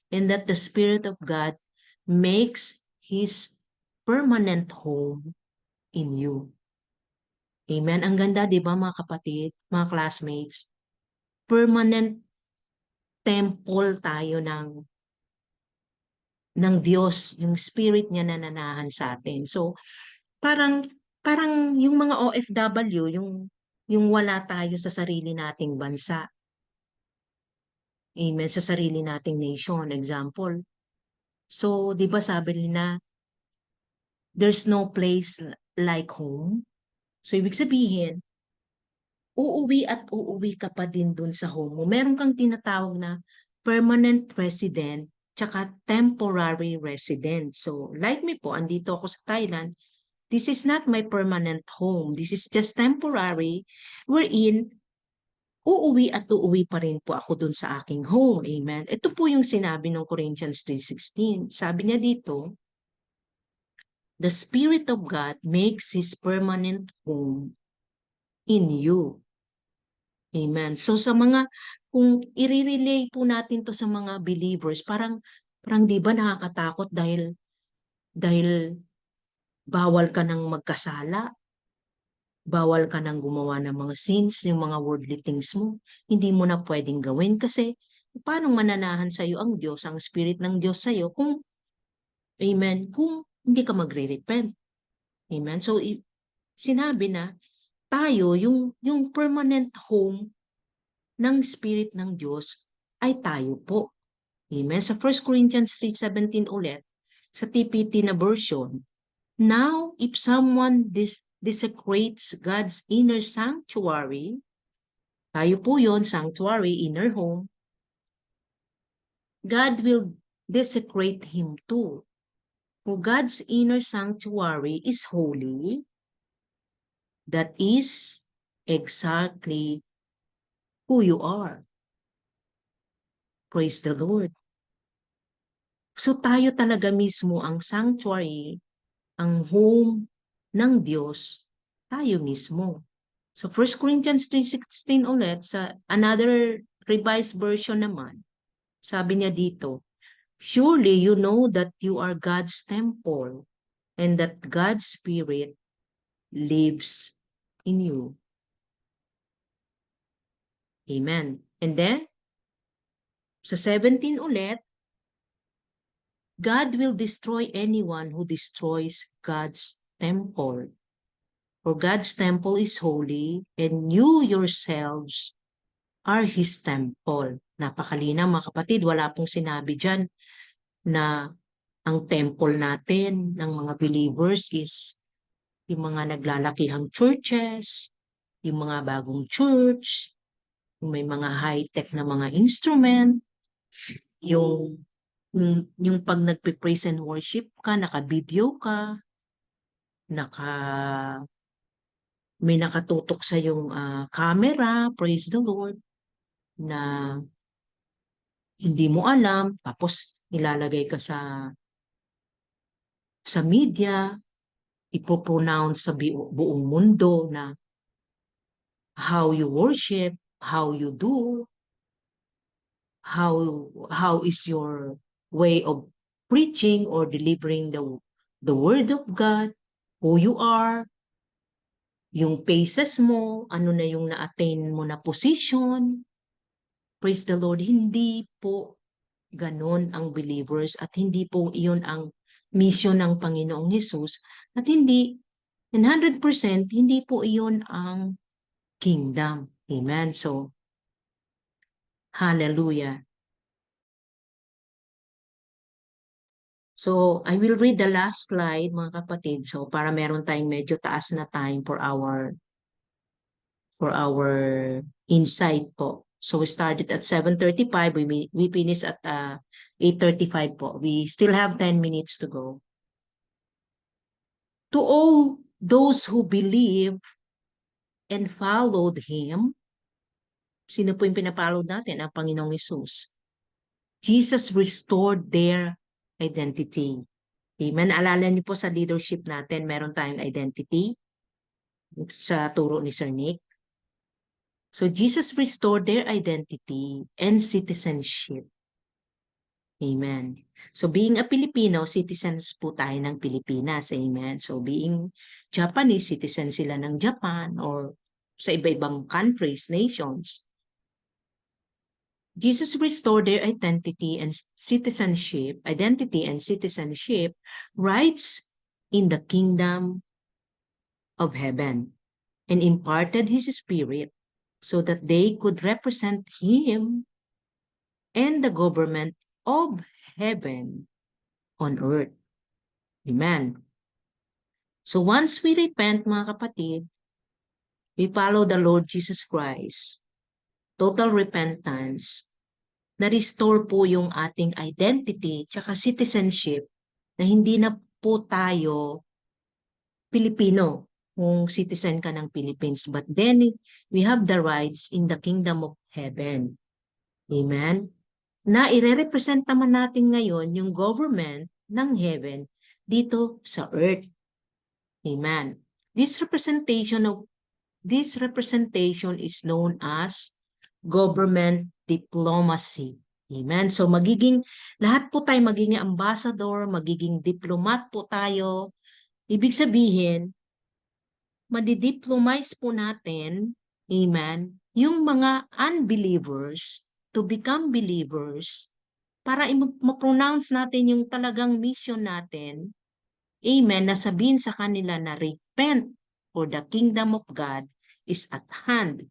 and that the Spirit of God makes His permanent home in you? Amen. Ang ganda, di ba mga kapatid, mga classmates? Permanent temple tayo ng Diyos, yung Spirit niya nananahan sa atin. So, parang yung mga OFW, yung wala tayo sa sarili nating bansa. Amen, sa sarili nating nation, example. So, di ba sabi nila, there's no place like home. So, ibig sabihin, uuwi ka pa din dun sa home mo. Meron kang tinatawag na permanent resident tsaka temporary resident. So, like me po, andito ako sa Thailand, this is not my permanent home. This is just temporary, wherein uuwi pa rin po ako dun sa aking home. Amen. Ito po yung sinabi ng Corinthians 3:16. Sabi niya dito, the Spirit of God makes His permanent home in you. Amen. So kung i-relay po natin to sa mga believers, parang di ba nakakatakot dahil dahil bawal ka nang magkasala, bawal ka nang gumawa ng mga sins, yung mga worldly things mo, hindi mo na pwedeng gawin kasi paano mananahan sa iyo ang Diyos, ang Spirit ng Diyos sa iyo kung, amen, kung hindi ka magre-repent. Amen. So, sinabi na tayo, yung permanent home ng Spirit ng Diyos ay tayo po. Amen. Sa 1 Corinthians 3:17 ulit, sa TPT na version, now, if someone desecrates God's inner sanctuary, tayo po yon, sanctuary, inner home, God will desecrate him too. For God's inner sanctuary is holy. That is exactly who you are. Praise the Lord. So tayo talaga mismo ang sanctuary, ang home ng Diyos, tayo mismo. So 1 Corinthians 3:16 ulit, sa another revised version naman, sabi niya dito, surely you know that you are God's temple and that God's Spirit lives in you. Amen. And then, sa 17 ulit, God will destroy anyone who destroys God's temple. For God's temple is holy, and you yourselves are His temple. Napakalinaw mga kapatid, wala pong sinabi dyan na ang temple natin ng mga believers is yung mga naglalakihang churches, yung mga bagong church, yung may mga high-tech na mga instrument, yung pag nagpe-praise and worship ka, naka-video ka, may nakatutok sa yung camera, praise the Lord, na hindi mo alam, tapos ilalagay ka sa media, ipopronounce sa buong mundo na how you worship, how you do, how is your way of preaching or delivering the word of God, who you are, yung paces mo, ano na yung na-attain mo na position. Praise the Lord, hindi po ganon ang believers at hindi po iyon ang mission ng Panginoong Hesus at hindi, 100% hindi po iyon ang kingdom. Amen. So, hallelujah. So, I will read the last slide, mga kapatid. So, para meron tayong medyo taas na time for our insight po. So, we started at 7:35. We finished at 8:35 po. We still have 10 minutes to go. To all those who believe and followed Him, sino po yung pinapollow natin? Ang Panginoong Hesus. Jesus restored their identity. Amen. Alala niyo po sa leadership natin, meron tayong identity sa turo ni Sir Nick. So Jesus restored their identity and citizenship. Amen. So being a Filipino, citizens po tayo ng Pilipinas. Amen. So being Japanese, citizen sila ng Japan or sa iba-ibang countries, nations. Jesus restored their identity and citizenship, rights in the kingdom of heaven and imparted His Spirit so that they could represent Him and the government of heaven on earth. Amen. So once we repent, mga kapatid, we follow the Lord Jesus Christ, total repentance, na-restore po yung ating identity tsaka citizenship na hindi na po tayo Pilipino kung citizen ka ng Philippines. But then we have the rights in the kingdom of heaven. Amen? Na ire-represent naman natin ngayon yung government ng heaven dito sa earth. Amen. This representation is known as government diplomacy. Amen. So lahat po tayo magiging ambassador, magiging diplomat po tayo. Ibig sabihin, madidiplomize po natin, amen, yung mga unbelievers to become believers para ma-pronounce natin yung talagang mission natin, amen, na sabihin sa kanila na repent for the kingdom of God is at hand.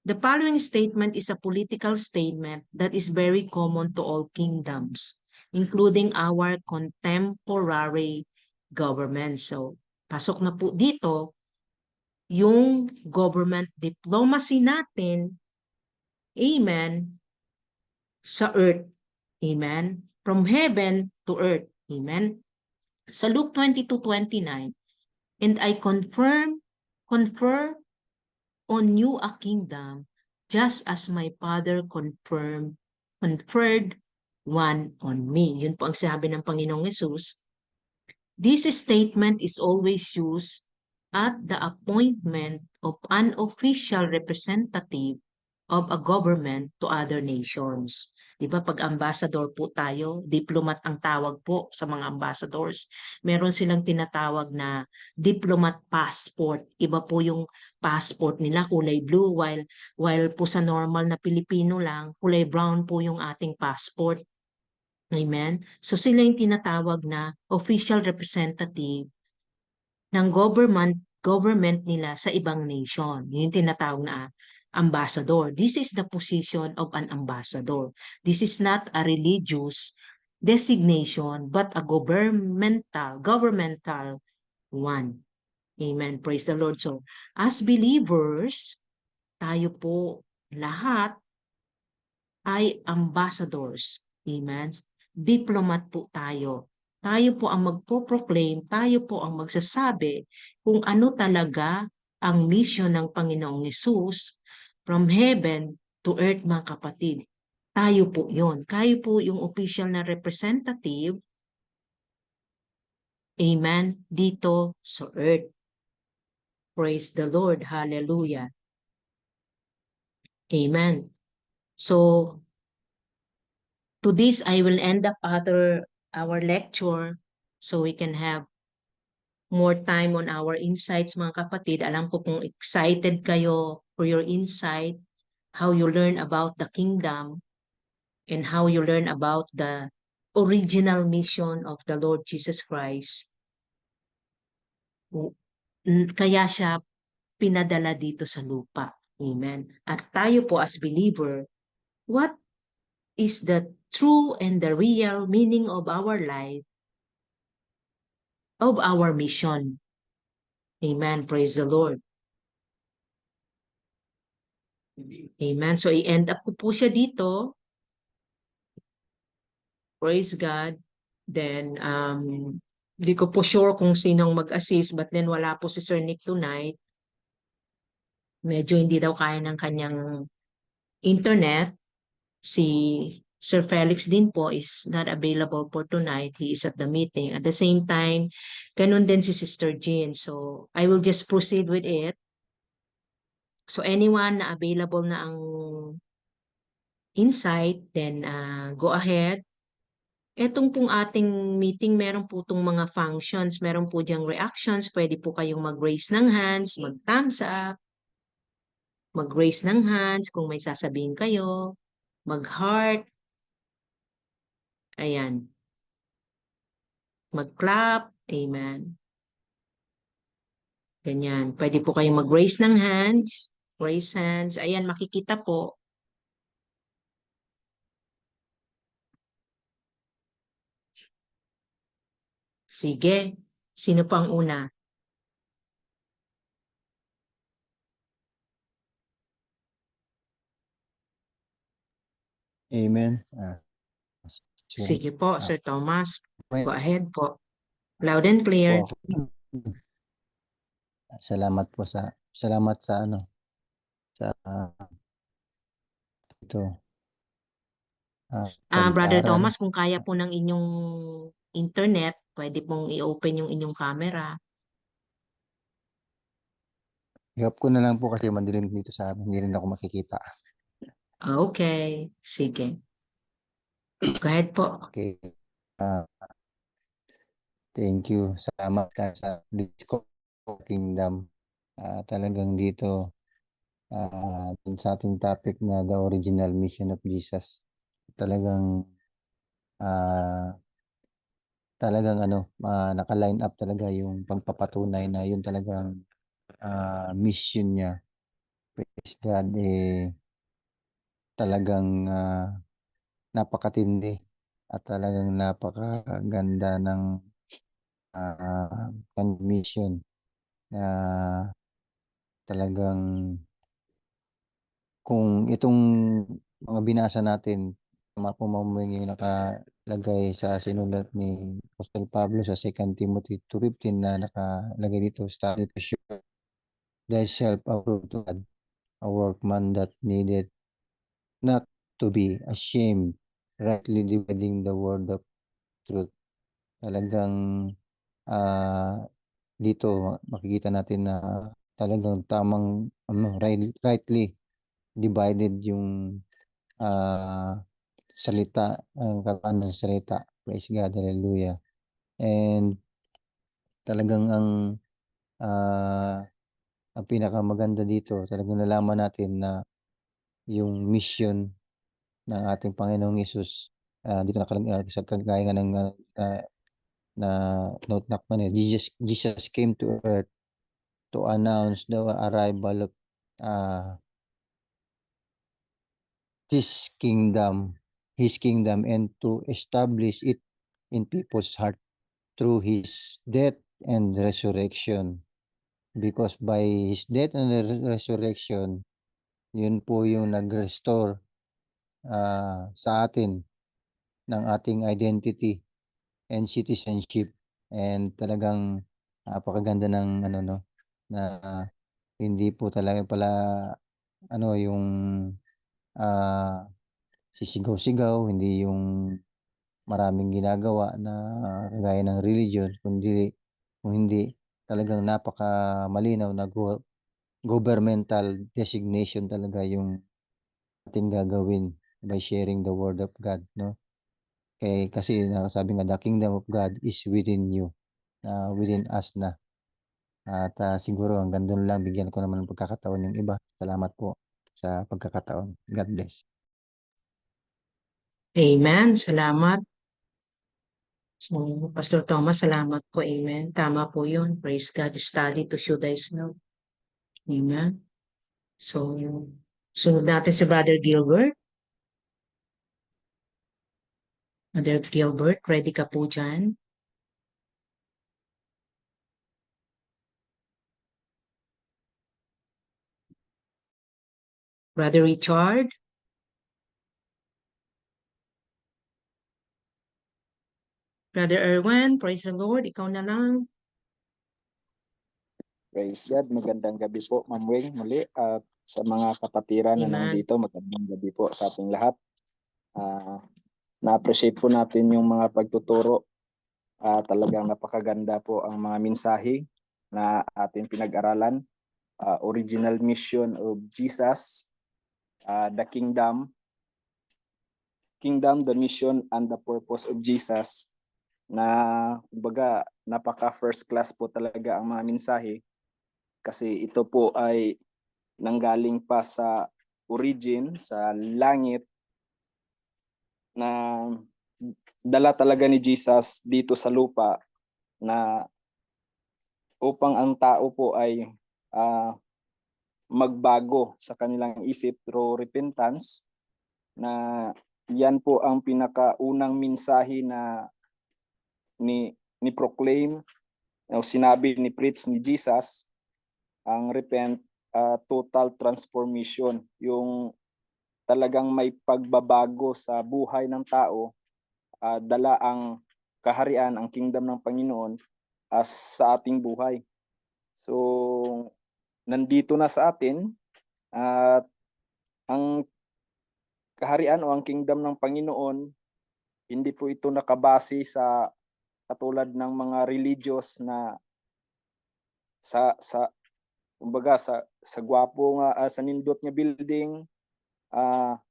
The following statement is a political statement that is very common to all kingdoms, including our contemporary government. So, pasok na po dito yung government diplomacy natin, amen, sa earth, amen, from heaven to earth, amen. Sa Luke 22:29, and I confer on you a kingdom, just as my Father conferred one on me. Yun po ang sabi ng Panginoong Yesus. This statement is always used at the appointment of an official representative of a government to other nations. Diba pag ambassador po tayo, diplomat ang tawag po sa mga ambassadors. Meron silang tinatawag na diplomat passport. Iba po yung passport nila, kulay blue, while po sa normal na Pilipino lang, kulay brown po yung ating passport. Amen? So sila yung tinatawag na official representative ng government nila sa ibang nation. Yun yung tinatawag na ambassador. This is the position of an ambassador. This is not a religious designation but a governmental one. Amen. Praise the Lord. So, as believers, tayo po lahat ay ambassadors. Amen. Diplomat po tayo. Tayo po ang magpo-proclaim, tayo po ang magsasabi kung ano talaga ang mission ng Panginoong Yesus from heaven to earth, mga kapatid. Tayo po yon. Tayo po yung official na representative, amen, dito sa earth. Praise the Lord. Hallelujah. Amen. So, to this, I will end up our lecture so we can have more time on our insights, mga kapatid. Alam ko kung excited kayo for your insight, how you learn about the kingdom, and how you learn about the original mission of the Lord Jesus Christ. Kaya siya pinadala dito sa lupa. Amen. At tayo po as believer, what is the true and the real meaning of our life, of our mission? Amen. Praise the Lord. Amen. So, i-end up ko po siya dito. Praise God. Then, di ko po sure kung sinong mag-assist, but then wala po si Sir Nick tonight. Medyo hindi daw kaya ng kanyang internet. Si Sir Felix din po is not available for tonight. He is at the meeting. At the same time, ganun din si Sister Jean. So, I will just proceed with it. So, anyone na available na ang insight, then go ahead. Etong pong ating meeting, meron po itong mga functions, meron po diyang reactions, pwede po kayong mag-raise ng hands, mag-thumbs up, mag-raise ng hands kung may sasabihin kayo, mag-heart, ayan, mag-clap, amen. Ganyan, pwede po kayong mag-raise ng hands, raise hands, ayan, makikita po. Sige, sino pang una? Amen. Sige po, Sir Thomas. May- Go ahead po. Loud and clear. Salamat sa ito. Brother Pag-aaral. Thomas, kung kaya po ng inyong internet, pwede pong i-open yung inyong camera. I-off ko na lang po kasi madilim dito sa amin. Hindi rin ako makikita. Okay, sige. Go ahead po. Okay. Thank you. Salamat ka sa Discord Kingdom. Talagang dito dun sa ating topic na the original mission of Jesus. Talagang talagang naka-line up talaga yung pagpapatunay na yun talagang mission niya. Praise God, talagang napakatindi at talagang napakaganda ng mission na talagang kung itong mga binasa natin, tama po yung nakalagay sa sinulat ni Apostol Pablo sa 2 Timothy 2:15 na nakalagay dito, study to show thyself approved to God, a workman that needed not to be ashamed, rightly dividing the word of truth. Talagang dito makikita natin na talagang tamang rightly divided yung salita, ang kataan ng salita. Praise God, hallelujah. And talagang ang pinakamaganda dito, talagang nalaman natin na yung mission ng ating Panginoong Hesus, dito nakalagay sa kagaya nga ng na note na Jesus came to earth to announce the arrival of his kingdom and to establish it in people's heart through his death and resurrection. Because by his death and resurrection, yun po yung nag-restore sa atin ng ating identity and citizenship. And talagang napakaganda ng na hindi po talaga pala yung sisigaw-sigaw, hindi yung maraming ginagawa na kagaya ng religion, kung hindi talagang napakamalinaw na governmental designation talaga yung ating gagawin by sharing the word of God, no? Kasi sabi nga, the kingdom of God is within you, within us na. At siguro hanggang doon lang, bigyan ko naman ng pagkakataon yung iba. Salamat po sa pagkakataon. God bless. Amen. Salamat. So, Pastor Thomas, salamat po. Amen. Tama po yun. Praise God. Study to show thyself. Amen. So, sunod natin si Brother Gilbert. Brother Gilbert, ready ka po dyan? Brother Richard? Brother Erwin, praise the Lord. Ikaw na lang. Praise God. Magandang gabi po, Ma'am Weng, muli. At sa mga kapatiran na Amen. nandito, magandang gabi po sa ating lahat. Na-appreciate po natin yung mga pagtuturo. Talagang napakaganda po ang mga mensahe na ating pinag-aralan. Original mission of Jesus, the kingdom, the mission, and the purpose of Jesus. Na kumbaga napaka first class po talaga ang mga mensahe. Kasi ito po ay nanggaling pa sa origin, sa langit, na dala talaga ni Jesus dito sa lupa na upang ang tao po ay magbago sa kanilang isip through repentance, na yan po ang pinakaunang mensahe na ni proclaim o sinabi ni preach ni Jesus, ang repent, total transformation, yung talagang may pagbabago sa buhay ng tao, dala ang kaharian, ang kingdom ng Panginoon sa ating buhay. So, nandito na sa atin at ang kaharian o ang kingdom ng Panginoon, hindi po ito nakabase sa katulad ng mga religious na kumbaga sa gwapo nga, sa nindot nga building,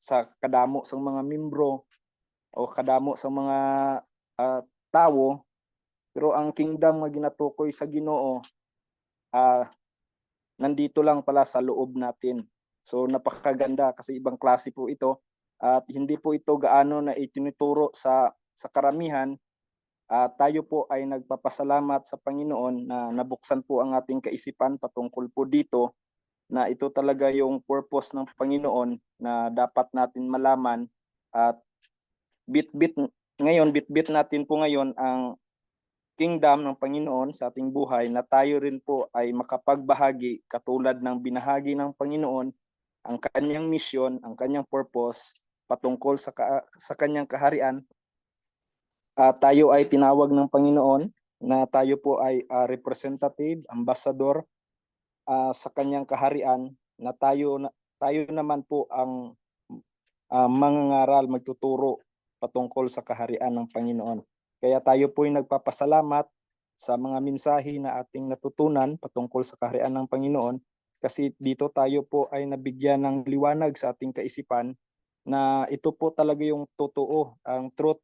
sa kadamo sa mga membro, o kadamo sa mga tao, pero ang kingdom nga ginatukoy sa Ginoo nandito lang pala sa loob natin. So napakaganda kasi ibang klase po ito at hindi po ito gaano na itinuturo sa karamihan. Tayo po ay nagpapasalamat sa Panginoon na nabuksan po ang ating kaisipan patungkol po dito, na ito talaga yung purpose ng Panginoon na dapat natin malaman. At bit-bit natin po ngayon ang kingdom ng Panginoon sa ating buhay, na tayo rin po ay makapagbahagi katulad ng binahagi ng Panginoon ang kanyang mission, ang kanyang purpose patungkol sa kanyang kaharian. Tayo ay tinawag ng Panginoon na tayo po ay representative, ambassador sa kanyang kaharian, na tayo naman po ang mangangaral, magtuturo patungkol sa kaharian ng Panginoon. Kaya tayo po ay nagpapasalamat sa mga mensahe na ating natutunan patungkol sa kaharian ng Panginoon, kasi dito tayo po ay nabigyan ng liwanag sa ating kaisipan na ito po talaga yung totoo, ang truth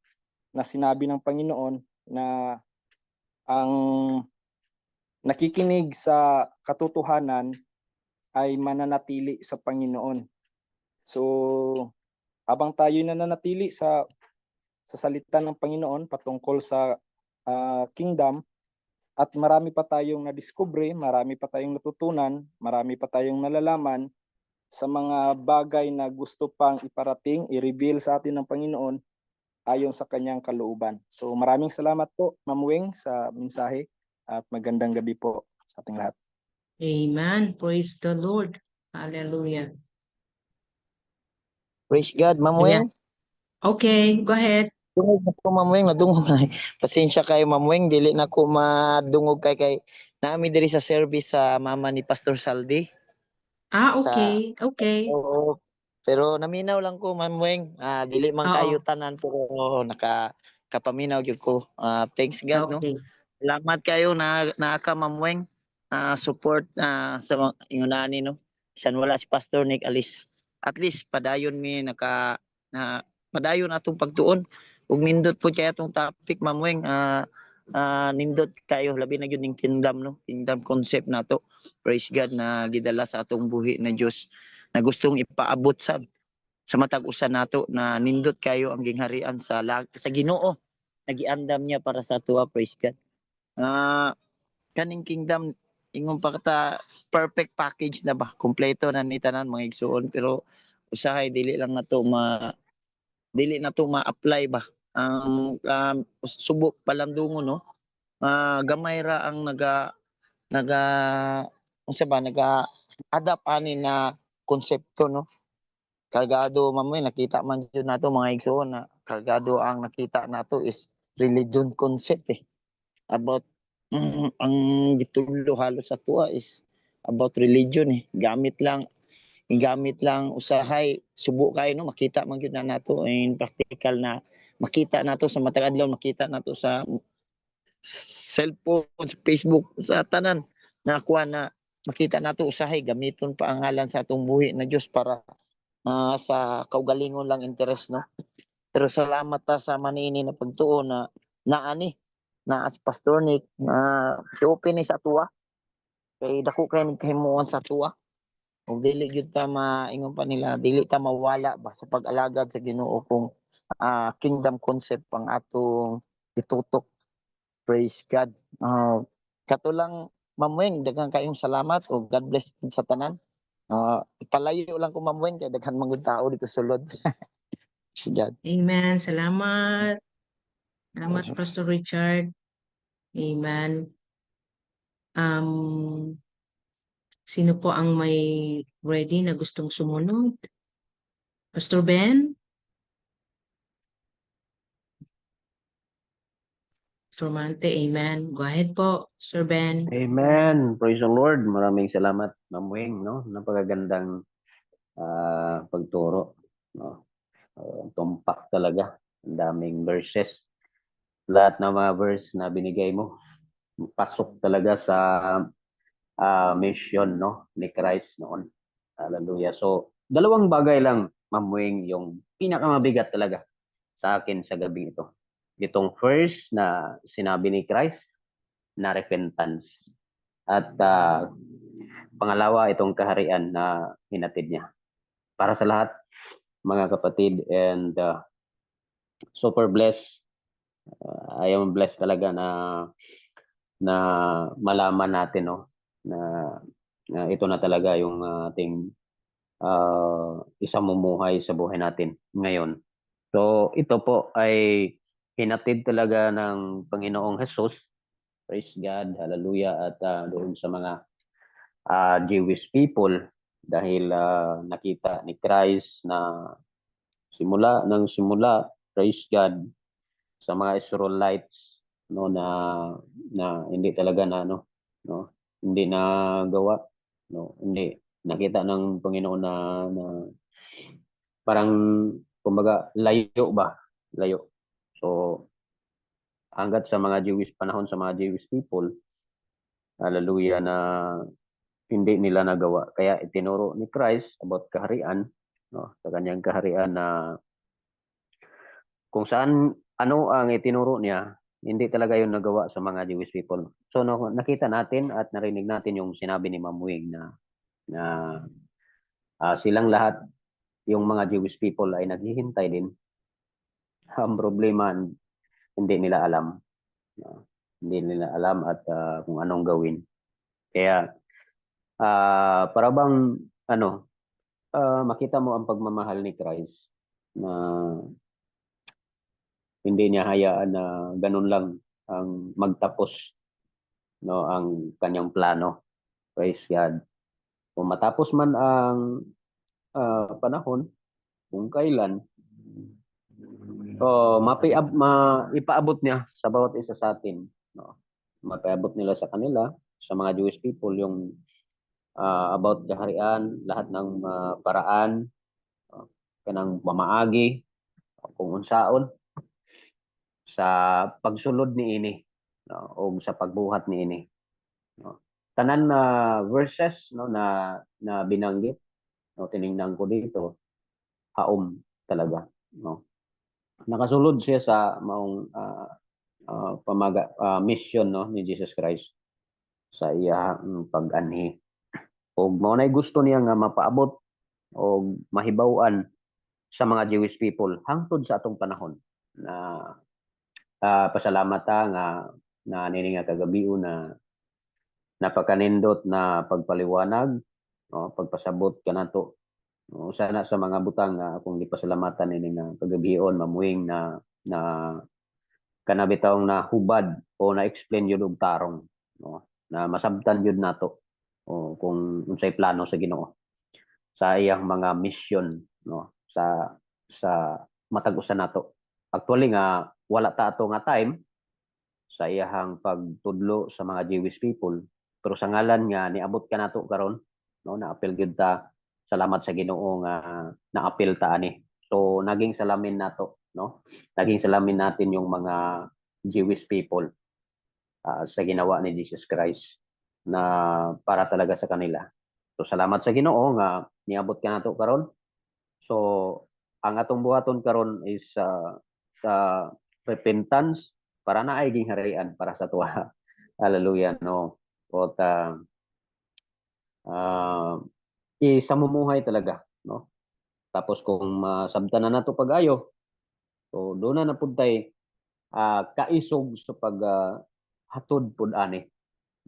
na sinabi ng Panginoon, na ang nakikinig sa katotohanan ay mananatili sa Panginoon. So, habang tayo nananatili sa salita ng Panginoon patungkol sa kingdom, at marami pa tayong nadiskubre, marami pa tayong natutunan, marami pa tayong nalalaman sa mga bagay na gusto pang iparating, i-reveal sa atin ng Panginoon ayon sa kanyang kalooban. So maraming salamat po, Ma'am Weng, sa mensahe, at magandang gabi po sa ating lahat. Amen. Praise the Lord. Hallelujah. Praise God, Ma'am Ayan. Weng. Okay, go ahead. Dungog na ko, Ma'am Weng, nadungog na. Pasensya kayo, Ma'am Weng, dili na ko madungog kay nami diri sa service sa mama ni Pastor Saldi. Okay, okay. Oo, pero naminaw lang ko, Ma'am Weng. Dili man kayo Oo, tanan, pero kapaminaw gyud ko. Thanks God, no. okay. Salamat kayo na ka, Ma'am Weng. Support sa mga ingunani, no. Bisan wala si Pastor Nick alis. At least padayon mi padayon atong pagtuon. Ug nindot po kaya atong topic, Ma'am Weng. Nindot kayo labi na gyud ning kingdom, no. Kingdom concept nato. Praise God na gidala sa atong buhi na Dios na gustong ipaabot sa matag usa nato, na nindot kayo ang gingharian sa Ginoo. Nagiandam niya para sa ato, praise God. Kaning kingdom ingon pa kata perfect package na ba, kompleto na ni tanan mga igsuon, pero usahay dili nato ma-apply ba ang subok palandungon, no. Gamay ra ang naga unsa ba adapt ani na konsepto, no. Kargado, Ma'am Weng, nakita man jud nato mga igsoon na kargado ang nakita nato is religion concept about ang gitulo halos sa tuwa is about religion gamit lang usahay subo kayo, no, makita man gyud na nato in practical, na makita nato sa matag adlaw, makita nato sa cellphone, sa Facebook, sa tanan na kuha na makita nato usahay gamiton pa ang ngalan sa atong buhi na Dios para sa kaugalingon lang interes, no. Pero salamat sa manini na pagtuo na as Pastor Nick na open ni sa tuwa kay dako kay nagkahimuon sa tuwa, ug dili gyud ta maingon pa nila, dili ta mawala ba sa pag-alagad sa Ginoo kung kingdom concept ang atong itutok. Praise God. Kato lang, Ma'am Weng, daghang kayong salamat o God bless sa tanan. Ipalayo lang ko, Ma'am Weng, kay daghan mga tao dito sulod. Sige. Amen. Salamat. Salamat, Pastor Richard. Amen. Sino po ang may ready na gustong sumunod? Pastor Ben? Pastor Mante, amen. Go ahead po, Sir Ben. Amen. Praise the Lord. Maraming salamat, Ma'am Weng, no? Napakagandang pagturo, no? Tumpak talaga. Ang daming verses. Lahat ng mga verse na binigay mo, pasok talaga sa mission, no, ni Christ noon. Hallelujah. So, dalawang bagay lang, Ma'am Weng, yung pinakamabigat talaga sa akin sa gabing ito. Itong first na sinabi ni Christ na repentance. At pangalawa, itong kaharian na hinatid niya. Para sa lahat, mga kapatid, and super blessed. I am blessed talaga na malaman natin, no, na ito na talaga yung ating isamumuhay sa buhay natin ngayon. So ito po ay hinatid talaga ng Panginoong Jesus. Praise God, hallelujah, at doon sa mga Jewish people, dahil nakita ni Christ na simula, praise God, sa mga Israelites, no, na hindi talaga no, hindi na gawa, no, hindi nakita ng Panginoon na parang kumbaga layo. So hangga't sa mga Jewish panahon, sa mga Jewish people, hallelujah, na hindi nila nagawa. Kaya itinuro ni Christ about kaharian, no, sa kanyang kaharian, na kung saan ano ang itinuro niya, hindi talaga yun nagawa sa mga Jewish people. So nakita natin at narinig natin yung sinabi ni Ma'am Wing na silang lahat, yung mga Jewish people, ay naghihintay din. Ang problema, hindi nila alam. Hindi nila alam at kung anong gawin. Kaya para bang makita mo ang pagmamahal ni Christ, na hindi niya hayaan na ganun lang ang magtapos, no, ang kanyang plano. Praise God. Kung matapos man ang panahon, kung kailan, ipaabot niya sa bawat isa sa atin, no. Mapaabot nila sa kanila, sa mga Jewish people, yung about kaharian, lahat ng paraan, kanang mamaagi, kung unsaon sa pagsulod ni ini, no, o sa pagbuhat ni ini, no. Tanan na verses, no, na binanggit, no, tiningnan ko dito, haom talaga, no. Nakasulod siya sa maong mission, no, ni Jesus Christ sa iyang pag-anhi. Og mao nay gusto niya nga mapaabot o mahibaw-an sa mga Jewish people hangtod sa atong panahon, na pasalamat nga nini nga kagabiu na napakanindot na pagpaliwanag, no, pagpasabot kanato, no, sana sa mga butang akong gipasalamatan nini nga kagabion, Ma'am Wing, na kanabitawng na hubad o na explain yun og tarong, no, na masabtan yun nato o kung unsay plano sa Ginoo sa iyang mga mission, no, sa matag-usa nato. Actually nga wala ta ato nga time sa iyang pagtudlo sa mga Jewish people, pero sa ngalan nga niabot ka nato karon, no, naapil gyud ta. Salamat sa Ginoo nga naapil ta ani. So naging salamin nato, no, naging salamin natin yung mga Jewish people sa ginawa ni Jesus Christ na para talaga sa kanila. So salamat sa Ginoo nga niabot ka nato karon. So ang atong buhaton karon is sa repentance, para na ay gingharian para sa tuwa. Hallelujah, no. At isamumuhay talaga, no. Tapos kung masabtan na nato pag-ayo, so doon na napuntay kaisog sa hatod pud ani,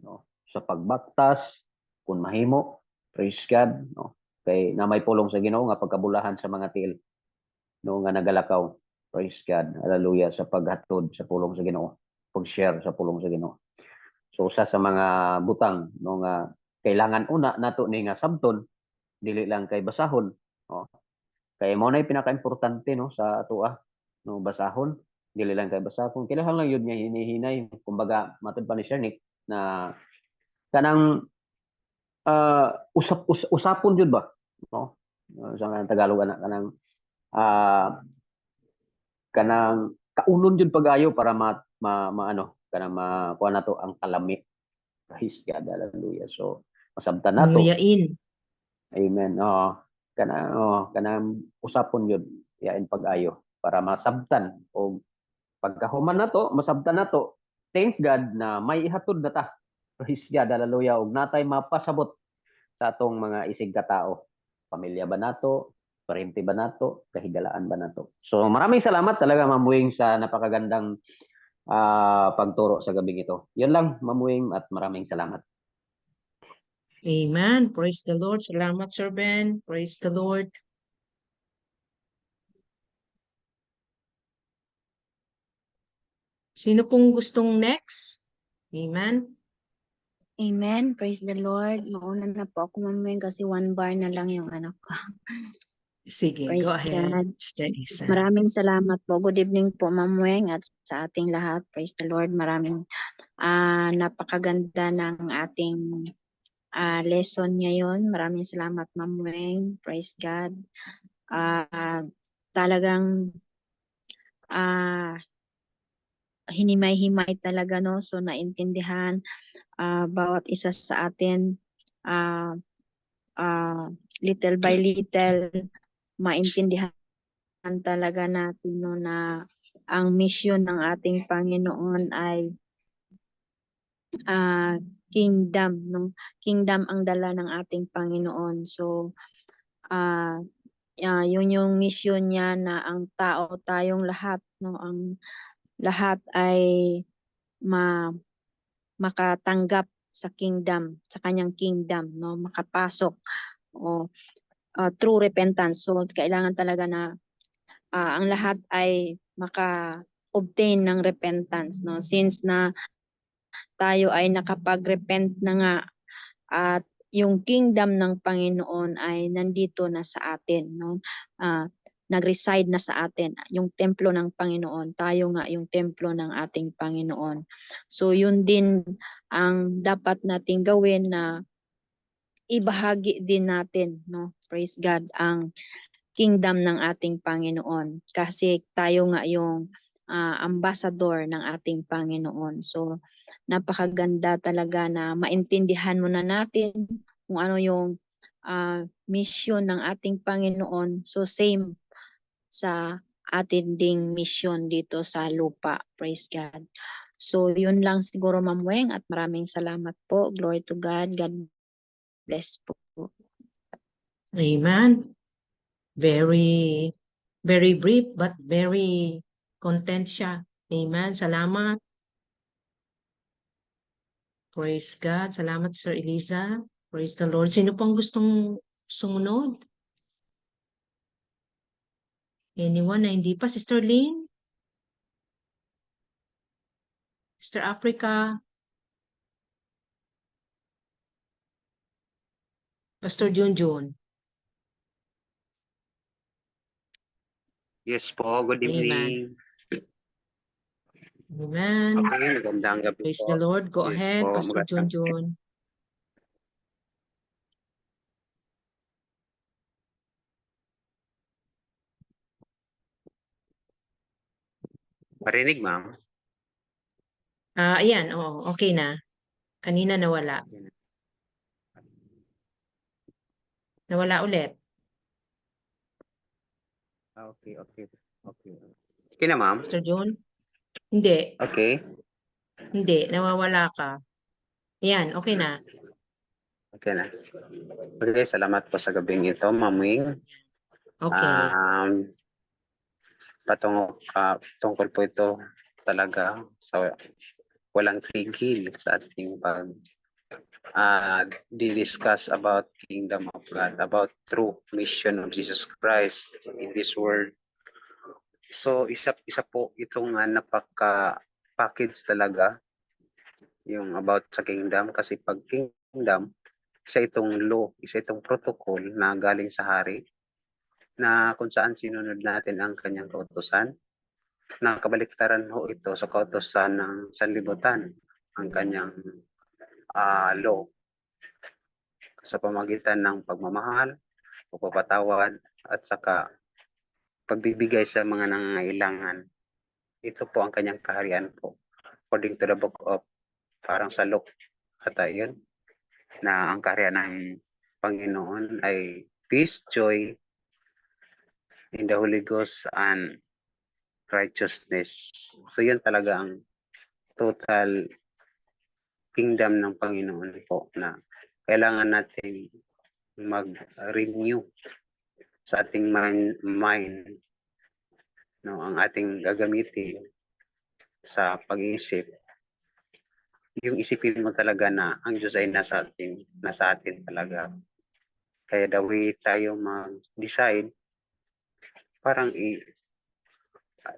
no, sa pagbaktas kung mahimo. Praise God, no, kay na may pulong sa Ginoo nga pagkabulahan sa mga tiil, no, nga nagalakaw. Praise God, hallelujah, sa paghatod sa pulong sa Ginoo, pag-share sa pulong sa Ginoo. So usa sa mga butang, no, nga kailangan una nato ni nga sabton, dili lang kay basahon, no. Kay mo na pinaka-importante, no, sa atoa, no, basahon, dili lang kay basahon. Kailangan lang yun nga hinihinay. Kumbaga matud pa ni Sir Nick na kanang usapon jud ba, no, sa Tagalog kanang kanang kaunon jud pag-ayo para maano kanang makuha nato ang kalami. Praise God, hallelujah. So masabtan nato. Nuyain. Amen. Kanang usapon yun yain pag-ayo para masabtan o pagkahuman na to, masabtan na to. Thank God na may ihatod na ta. Praise God, hallelujah. Og natay mapasabot sa atong mga isig katao. Pamilya ba nato? Parente ba nato? Kahigalaan ba nato? So maraming salamat talaga Ma'am Wing sa napakagandang pagturo sa gabing ito. Yun lang Ma'am Wing at maraming salamat. Amen. Praise the Lord. Salamat, Sir Ben. Praise the Lord. Sino pong gustong next? Amen. Amen. Praise the Lord. Mauna na po ako, Ma'am Weng, kasi 1 bar na lang yung anak ko. Sige, Praise go ahead, God. Sister Isa. Maraming salamat po. Good evening po, Ma'am Weng, at sa ating lahat. Praise the Lord. Maraming napakaganda ng ating lesson ngayon. Maraming salamat, Ma'am Weng. Praise God. Talagang hinimay-himay talaga, no? So naintindihan bawat isa sa atin little by little maintindihan talaga natin, no, na ang mission ng ating Panginoon ay kingdom, no? Kingdom ang dala ng ating Panginoon. So yun yung mission niya, na ang tao, tayong lahat, no, ang lahat ay makatanggap sa kingdom, sa kanyang kingdom, no, makapasok o through repentance. So kailangan talaga na ang lahat ay maka-obtain ng repentance, no, since na tayo ay nakapag-repent na nga, at yung kingdom ng Panginoon ay nandito na sa atin, no. Nag-reside na sa atin yung templo ng Panginoon. Tayo nga yung templo ng ating Panginoon. So yun din ang dapat nating gawin, na ibahagi din natin, no, praise God, ang kingdom ng ating Panginoon, kasi tayo nga yung ambassador ng ating Panginoon. So napakaganda talaga na maintindihan muna natin kung ano yung mission ng ating Panginoon. So same sa atin ding mission dito sa lupa. Praise God. So yun lang siguro, Ma'am Weng, at maraming salamat po. Glory to God. God bless po. Amen. Very, very brief but very content siya. Amen. Salamat. Praise God. Salamat, Sir Eliza. Praise the Lord. Sino pang gustong sumunod? Anyone na hindi pa? Sister Lynn? Sister Africa? Pastor Junjun? Yes po, good evening. Amen. Okay, magandang gabi Praise po. the Lord. Go Yes ahead, po, Pastor Junjun. Marinig, ma'am? Ayan, okay na. Kanina nawala. Nawala ulit. Okay. Okay na, ma'am? Pastor June? Hindi. Okay. Hindi. Nawawala ka. Ayan, okay na. Okay na. Okay, salamat po sa gabing ito, Ma'am Wing. Okay. Tungkol po ito talaga sa walang tigil sa ating discuss about kingdom of God, about true mission of Jesus Christ in this world. So isa po itong napaka-package talaga yung about sa kingdom, kasi pag kingdom, isa itong law, isa itong protocol na galing sa hari, na kung saan sinunod natin ang kanyang kautusan. Nakabaliktaran ho ito sa kautusan ng sanlibutan, ang kanyang law, sa pamagitan ng pagmamahal, pagpapatawad, at saka pagbibigay sa mga nangangailangan. Ito po ang kanyang kaharian po, according to the book of, parang sa Luke ata yun, na ang kaharian ng Panginoon ay peace, joy in the Holy Ghost, and righteousness. So yun talaga ang total kingdom ng Panginoon po, na kailangan natin mag-renew sa ating mind, no, ang ating gagamitin sa pag-iisip. Yung isipin mo talaga na ang Diyos ay nasa atin talaga. Kaya the way tayo mag-decide, parang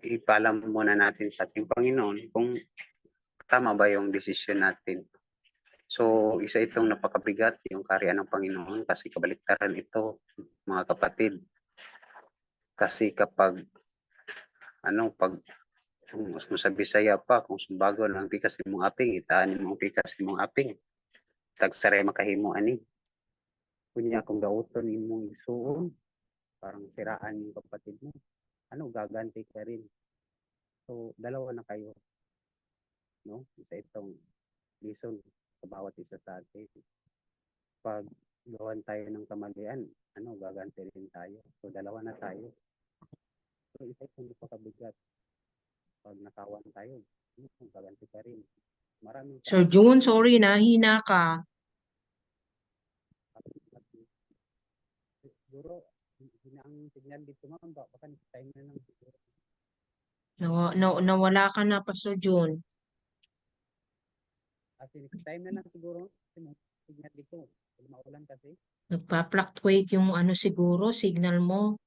ipalam muna natin sa ating Panginoon kung tama ba yung desisyon natin. So, isa itong napakabigat, yung kaharian ng Panginoon, kasi kabaliktaran ito, mga kapatid. Kasi kapag, kung sa Bisaya pa, kung sumbago ng pikas ni mong aping, itaan ni mong pikas ni mong aping. Tagsaray makahimo ani. Kunya kung gauton ni mong isuon, parang siraan yung kapatid mo. Gaganti ka rin. So, dalawa na kayo. No? Isa itong lesson sa bawat isa sa atin. Pag gawan tayo ng kamalian, gaganti rin tayo. So, dalawa na tayo. So, isa itong napakabigat. Pag nakawan tayo, gaganti ka rin. Maraming Sir June, sorry na, hina ka. Siguro, hina ang signal dito ma'am, baka next time na lang siguro. Nawala ka na, Pastor June. Kasi next time na lang siguro, kasi may signal dito. Pag maulan kasi. Nagpa-fluctuate yung siguro, signal mo.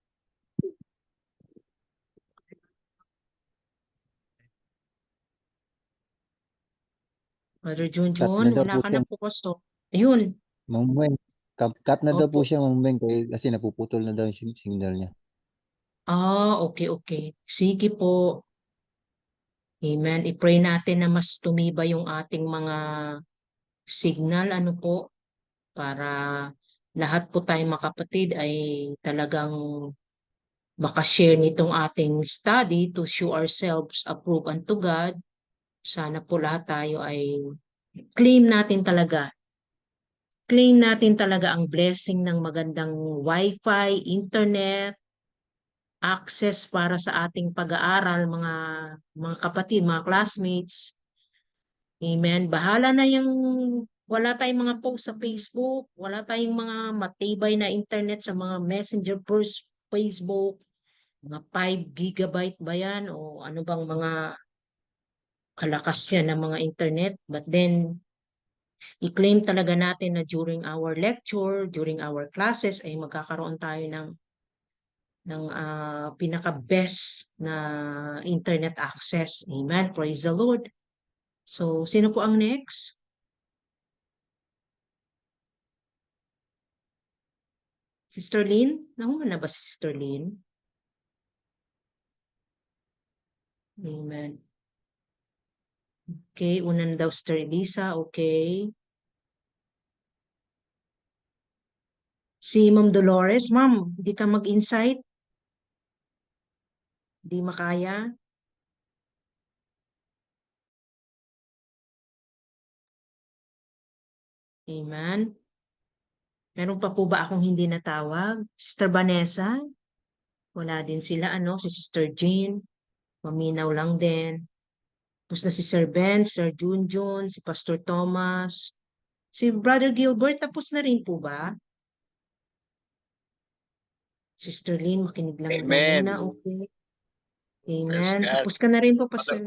Brother June, Cut na daw wala po ka siya. na po, Pastor. Ayun. Ma'am Weng, cut na daw po Opo. siya, Ma'am Weng, kasi napuputol na daw yung signal niya. Okay. Sige po. Amen. I-pray natin na mas tumibay yung ating mga signal, para lahat po tayong mga kapatid ay talagang makashare nitong ating study to show ourselves approved unto God. Sana po lahat tayo ay claim natin talaga ang blessing ng magandang Wi-Fi, internet, access para sa ating pag-aaral, mga kapatid, mga classmates. Amen. Bahala na yung wala tayong mga post sa Facebook, wala tayong mga matibay na internet sa mga messenger post Facebook, mga 5 gigabyte ba yan o ano bang mga kalakas yan ng mga internet. But then, i-claim talaga natin na during our lecture, during our classes, ay magkakaroon tayo ng pinaka-best na internet access. Amen. Praise the Lord. So, sino po ang next? Sister Lynn? Nakuha na ba si Sister Lynn? Amen. Okay, unan daw Sister Elisa. Okay. Si Ma'am Dolores. Ma'am, di ka mag-insight? Di makaya? Amen. Meron pa po ba akong hindi natawag? Sister Vanessa? Wala din sila, si Sister Jean. Maminaw lang din. Tapos na si Sir Ben, Sir Junjun, si Pastor Thomas. Si Brother Gilbert, tapos na rin po ba? Sister Lynn, makinig lang daw Amen. muna. Okay. Praise Amen. God. Tapos ka na rin po, Pastor.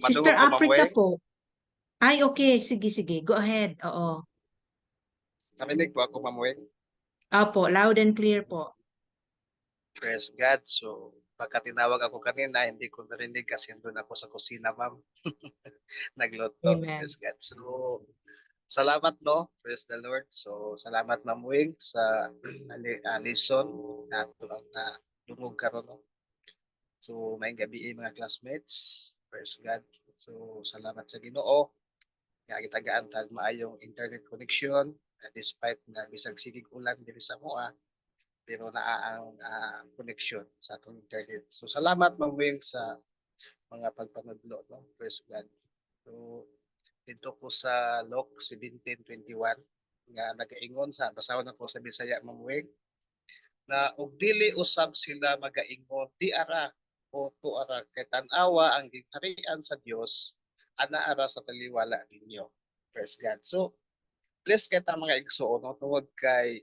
Sister Madungog ko, Ma'am Africa Weng. po. Ay, okay. Sige. Go ahead. Oo. Narinig po ako, Ma'am Weng. Opo, loud and clear po. Praise God. So, pagka tinawag ako kanina, hindi ko narinig kasi doon ako sa kusina, ma'am. Nagluto. Amen. Praise God. So, salamat, no? Praise the Lord. So, salamat, Ma'am Wing, sa lesson na lumog karon, no? So, may gabi mga classmates. Praise God. So, salamat sa Ginoo. Nga gitagaan tag maayong internet connection despite na bisag sigig ulan diri sa moa, pero naa ang connection sa atong internet. So salamat Ma'am Wing sa mga pagpanudlo, no? Praise God. So dito ko sa Luke 17:21 nga nagaingon sa basahon ako sa Bisaya, Ma'am Wing, na og dili usab sila magaingon di ara o tuara kay tanawa ang gingharian sa Dios anaara sa taliwala ninyo. Praise God. So, please kita mga igsoon no, tungod kay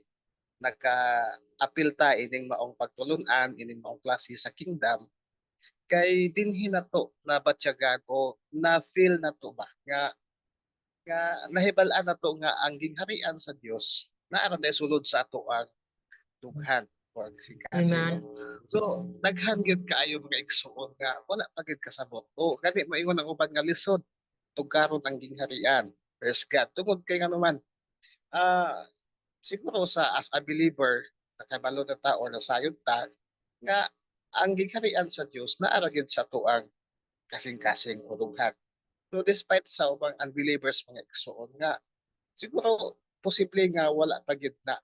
naka-apil ta ining maong pagtulunan, ining maong klase sa kingdom, kay dinhi na to na batyagan o na feel na to ba nga nahibal-an na to nga ang gingharian sa Dios naara na sulod sa ato ang dughan or kasi Amen. no. So daghan gyud kaayo mga igsoon nga wala pa gyud kasabot. O gani maingon ang uban nga lisod tugaron ang gingharian. Praise God. Tungod kay nga naman siguro as a believer nakabalo na ta or nasayod ta nga ang gingharian sa Dios naara gyud sa tuang kasing-kasing o dughan. So despite sa ubang unbelievers mga igsoon nga siguro posible nga wala pa gyud na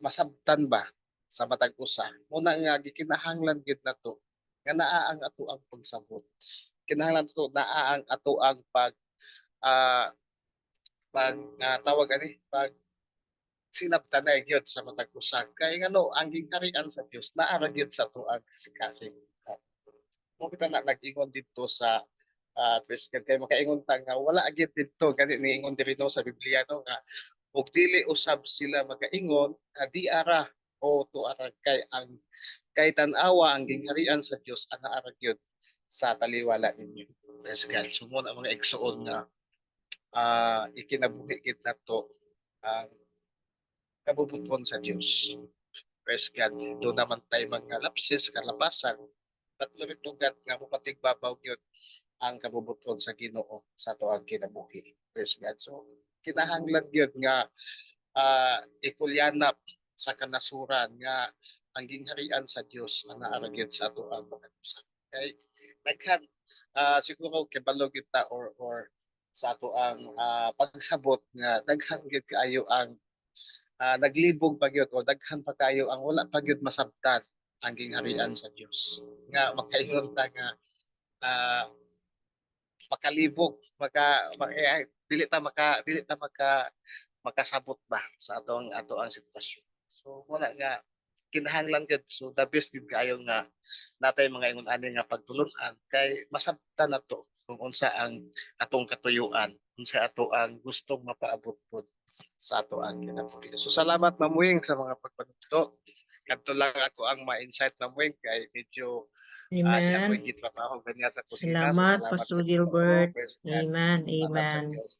masabtan ba sa matag usa. Muna nga gikinahanglan gyud na to nga naa ang ato ang pagsabot. Kinahanglan to naa ang ato ang ah, tawag ani pag sinabtanay gyud sa matag usa. Kay ngano ang gingharian sa Dios naara gyud sa tuang kasing-kasing. Mo kita na nag-ingon dito sa Christian kay makaingon ta nga wala gyud dito gani niingon diri no sa Biblia no nga ug dili usab sila makaingon di ara o tuara kay tan-awa ang gingharian sa Dios anaara gyud sa taliwala ninyo. Praise God. So mo na mga igsoon nga ikinabuhi gid nato ang kabubuton sa Dios. Praise God. Doon naman tayo mga lapses, kalabasan, tatlo tugat nga mapatigbabaw yun ang kabubuton sa Ginoo sa to ang kinabuhi. Praise God. So, kinahanglan yun nga ikulyanap sa kanasuran nga ang gingharian sa Dios ang naaragid sa ato ang pagkakusa. Okay? Naghan siguro kibalog kita or sa ato ang pagsabot nga daghan gid kaayo ang naglibog pa gyud o daghan pa kayo ang wala pa gyud masabtan ang gingharian sa Dios. Nga makaingon ta nga makalibog dili ta makasabot ba sa ato ang sitwasyon. So wala nga kinahanglan gid so the best gid kaayo nga natay mga ingon ani nga pagtulon-an kay masabtan nato kung unsa ang atong katuyuan, unsa ato ang gustong mapaabot pod sa ato ang kinabuhi. So salamat Mamuing sa mga pagpanugto. Kadto lang ako ang ma-insight Mamuing kay medyo di ako Amen. hindi trabaho ganyan sa kusina. So Salamat, salamat Pastor sa Ginoo. Gilbert. Praise God. Amen. Salamat sa Amen. Diyos.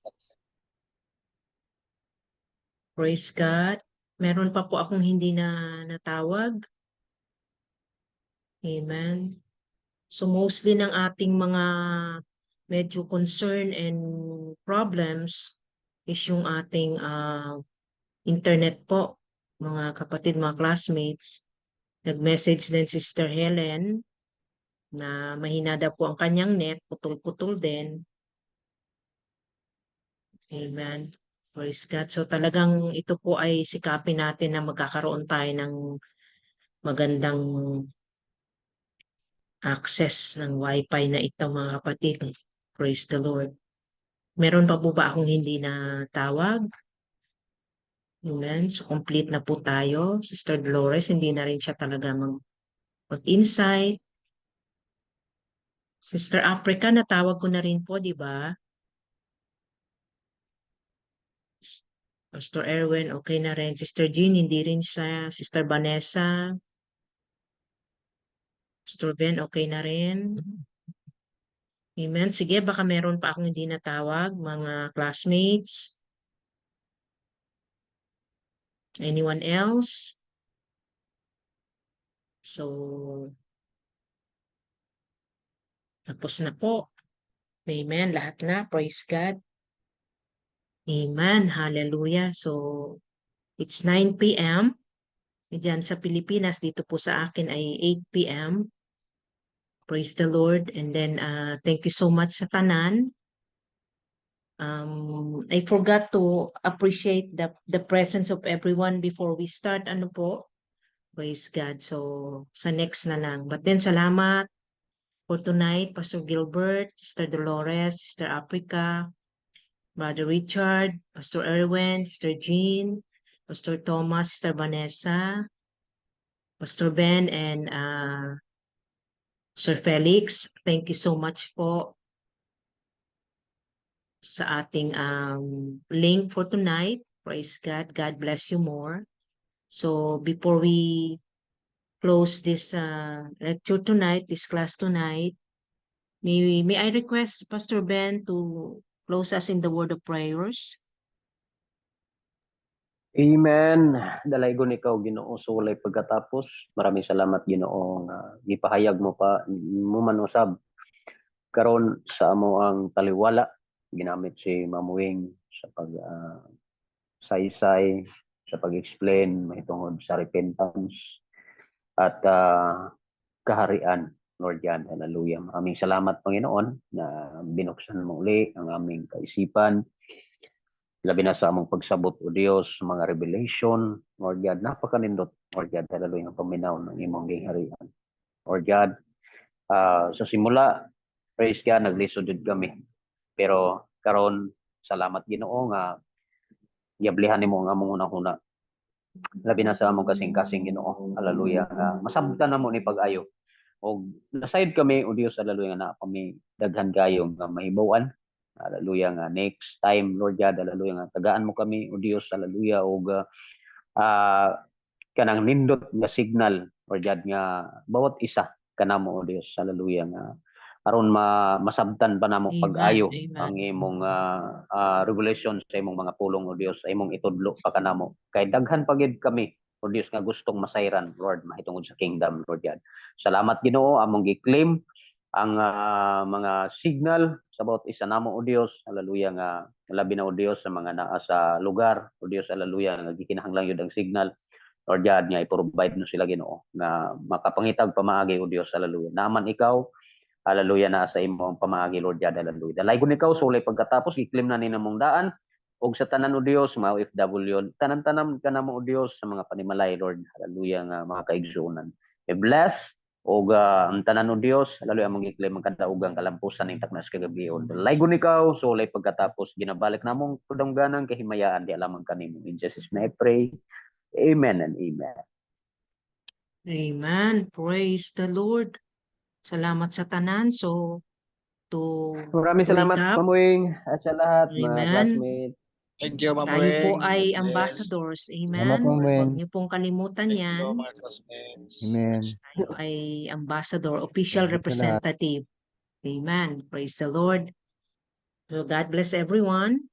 Praise God. Meron pa po akong hindi na natawag. Amen. So mostly ng ating mga medyo concern and problems is yung ating internet po, mga kapatid, mga classmates. Nag-message din si Sister Helen na mahina daw po ang kanyang net, putol-putol din. Amen. Praise God. So talagang ito po ay sikapin natin na magkakaroon tayo ng magandang access ng Wi-Fi na ito mga kapatid. Praise the Lord. Meron pa po ba akong hindi na tawag? Amen. So complete na po tayo. Sister Dolores, hindi na rin siya talaga mag-insight. Sister Africa, natawag ko na rin po, di ba? Pastor Erwin, okay na rin. Sister Jean, hindi rin siya. Sister Vanessa. Sister Ben, okay na rin. Amen. Sige, baka meron pa akong hindi natawag, mga classmates. Anyone else? So, tapos na po. Amen. Lahat na. Praise God. Amen. Hallelujah. So, it's 9 p.m. Diyan sa Pilipinas, dito po sa akin ay 8 p.m. Praise the Lord. And then, thank you so much sa tanan. I forgot to appreciate the presence of everyone before we start. Ano po? Praise God. So, sa next na lang. But then, salamat for tonight, Pastor Gilbert, Sister Dolores, Sister Africa, Brother Richard, Pastor Erwin, Sister Jean, Pastor Thomas, Sister Vanessa. Pastor Ben and Sir Felix, thank you so much po sa ating link for tonight. Praise God. God bless you more. So before we close this lecture tonight, this class tonight, may I request Pastor Ben to close us in the word of prayers? Amen. Dalaygon ikaw, Ginoo, sulay pagkatapos. Maraming salamat, Ginoo, nga gipahayag mo pa mo man usab karon sa amo ang taliwala ginamit si Mamuing sa pag saysay sa pag-explain mahitungod sa repentance at kaharian, Lord God. Hallelujah. Maraming salamat, Panginoon, na binuksan mo uli ang aming kaisipan. Labi na sa among pagsabot, O Diyos, mga revelation, Lord God, napakanindot, Lord God, hallelujah, ang paminaw ng imong giharian. Lord God, sa simula, praise God, naglisod jud kami. Pero karon salamat Ginoo nga giablihan nimo ang among unang-una. Labi na sa among kasing-kasing Ginoo. Hallelujah. Masabtan namo ni pag-ayo. Og nasayod kami, O Dios, hallelujah, nga na kami daghan kayo nga mahibaw-an. Hallelujah nga next time, Lord God, hallelujah nga tagaan mo kami, O Dios, hallelujah, og kanang nindot nga signal, Lord God, nga bawat isa kanamo, O Dios, hallelujah, nga aron masabtan pa namo Amen, pag-ayo amen. ang imong revelation sa imong mga pulong, O Dios, sa imong itudlo pa kanamo. Kay daghan pagid kami, O Dios, nga gustong masayran, Lord, mahitungod sa kingdom, Lord God. Salamat Ginoo, among gi-claim ang mga signal sa bawat isa namo, O Dios, hallelujah, nga labi na, O Dios, sa mga naa sa lugar, O Dios, hallelujah, nga gikinahanglan yun ang signal, Lord God, nga i-provide mo sila Ginoo nga makapangitag pamaagi, O Dios, hallelujah. Naman ikaw, hallelujah, na sa imong pamaagi, Lord God, hallelujah. Dalaygon ikaw sulay pagkatapos i-claim na ni namong daan og sa tanan, O Dios, mga OFW, tanan-tanan ka namo, O Dios, sa mga panimalay, Lord, hallelujah, nga mga kaigsuonan. I-bless og ang tanan, O Dios, hallelujah, among i-claim ang kadaugang kalampusan ning taknas kagabion. Dalaygon ikaw sulay pagkatapos ginabalik namong kudangganang kahimayaan di alamang kanimo. In Jesus may I pray. Amen and amen. Amen. Praise the Lord. Salamat sa tanan. So, Maraming to salamat, recap, Mamuing, sa lahat, mga Amen. classmates. Thank you, Ma'am Tayo po Weng. ay God bless. ambassadors. Salamat, Amen. Ma'am Huwag Weng. niyo pong kalimutan Thank you, yan. mga classmates. Amen. Tayo ay ambassador, official Salamat sa lahat. representative. Amen. Praise the Lord. So God bless everyone.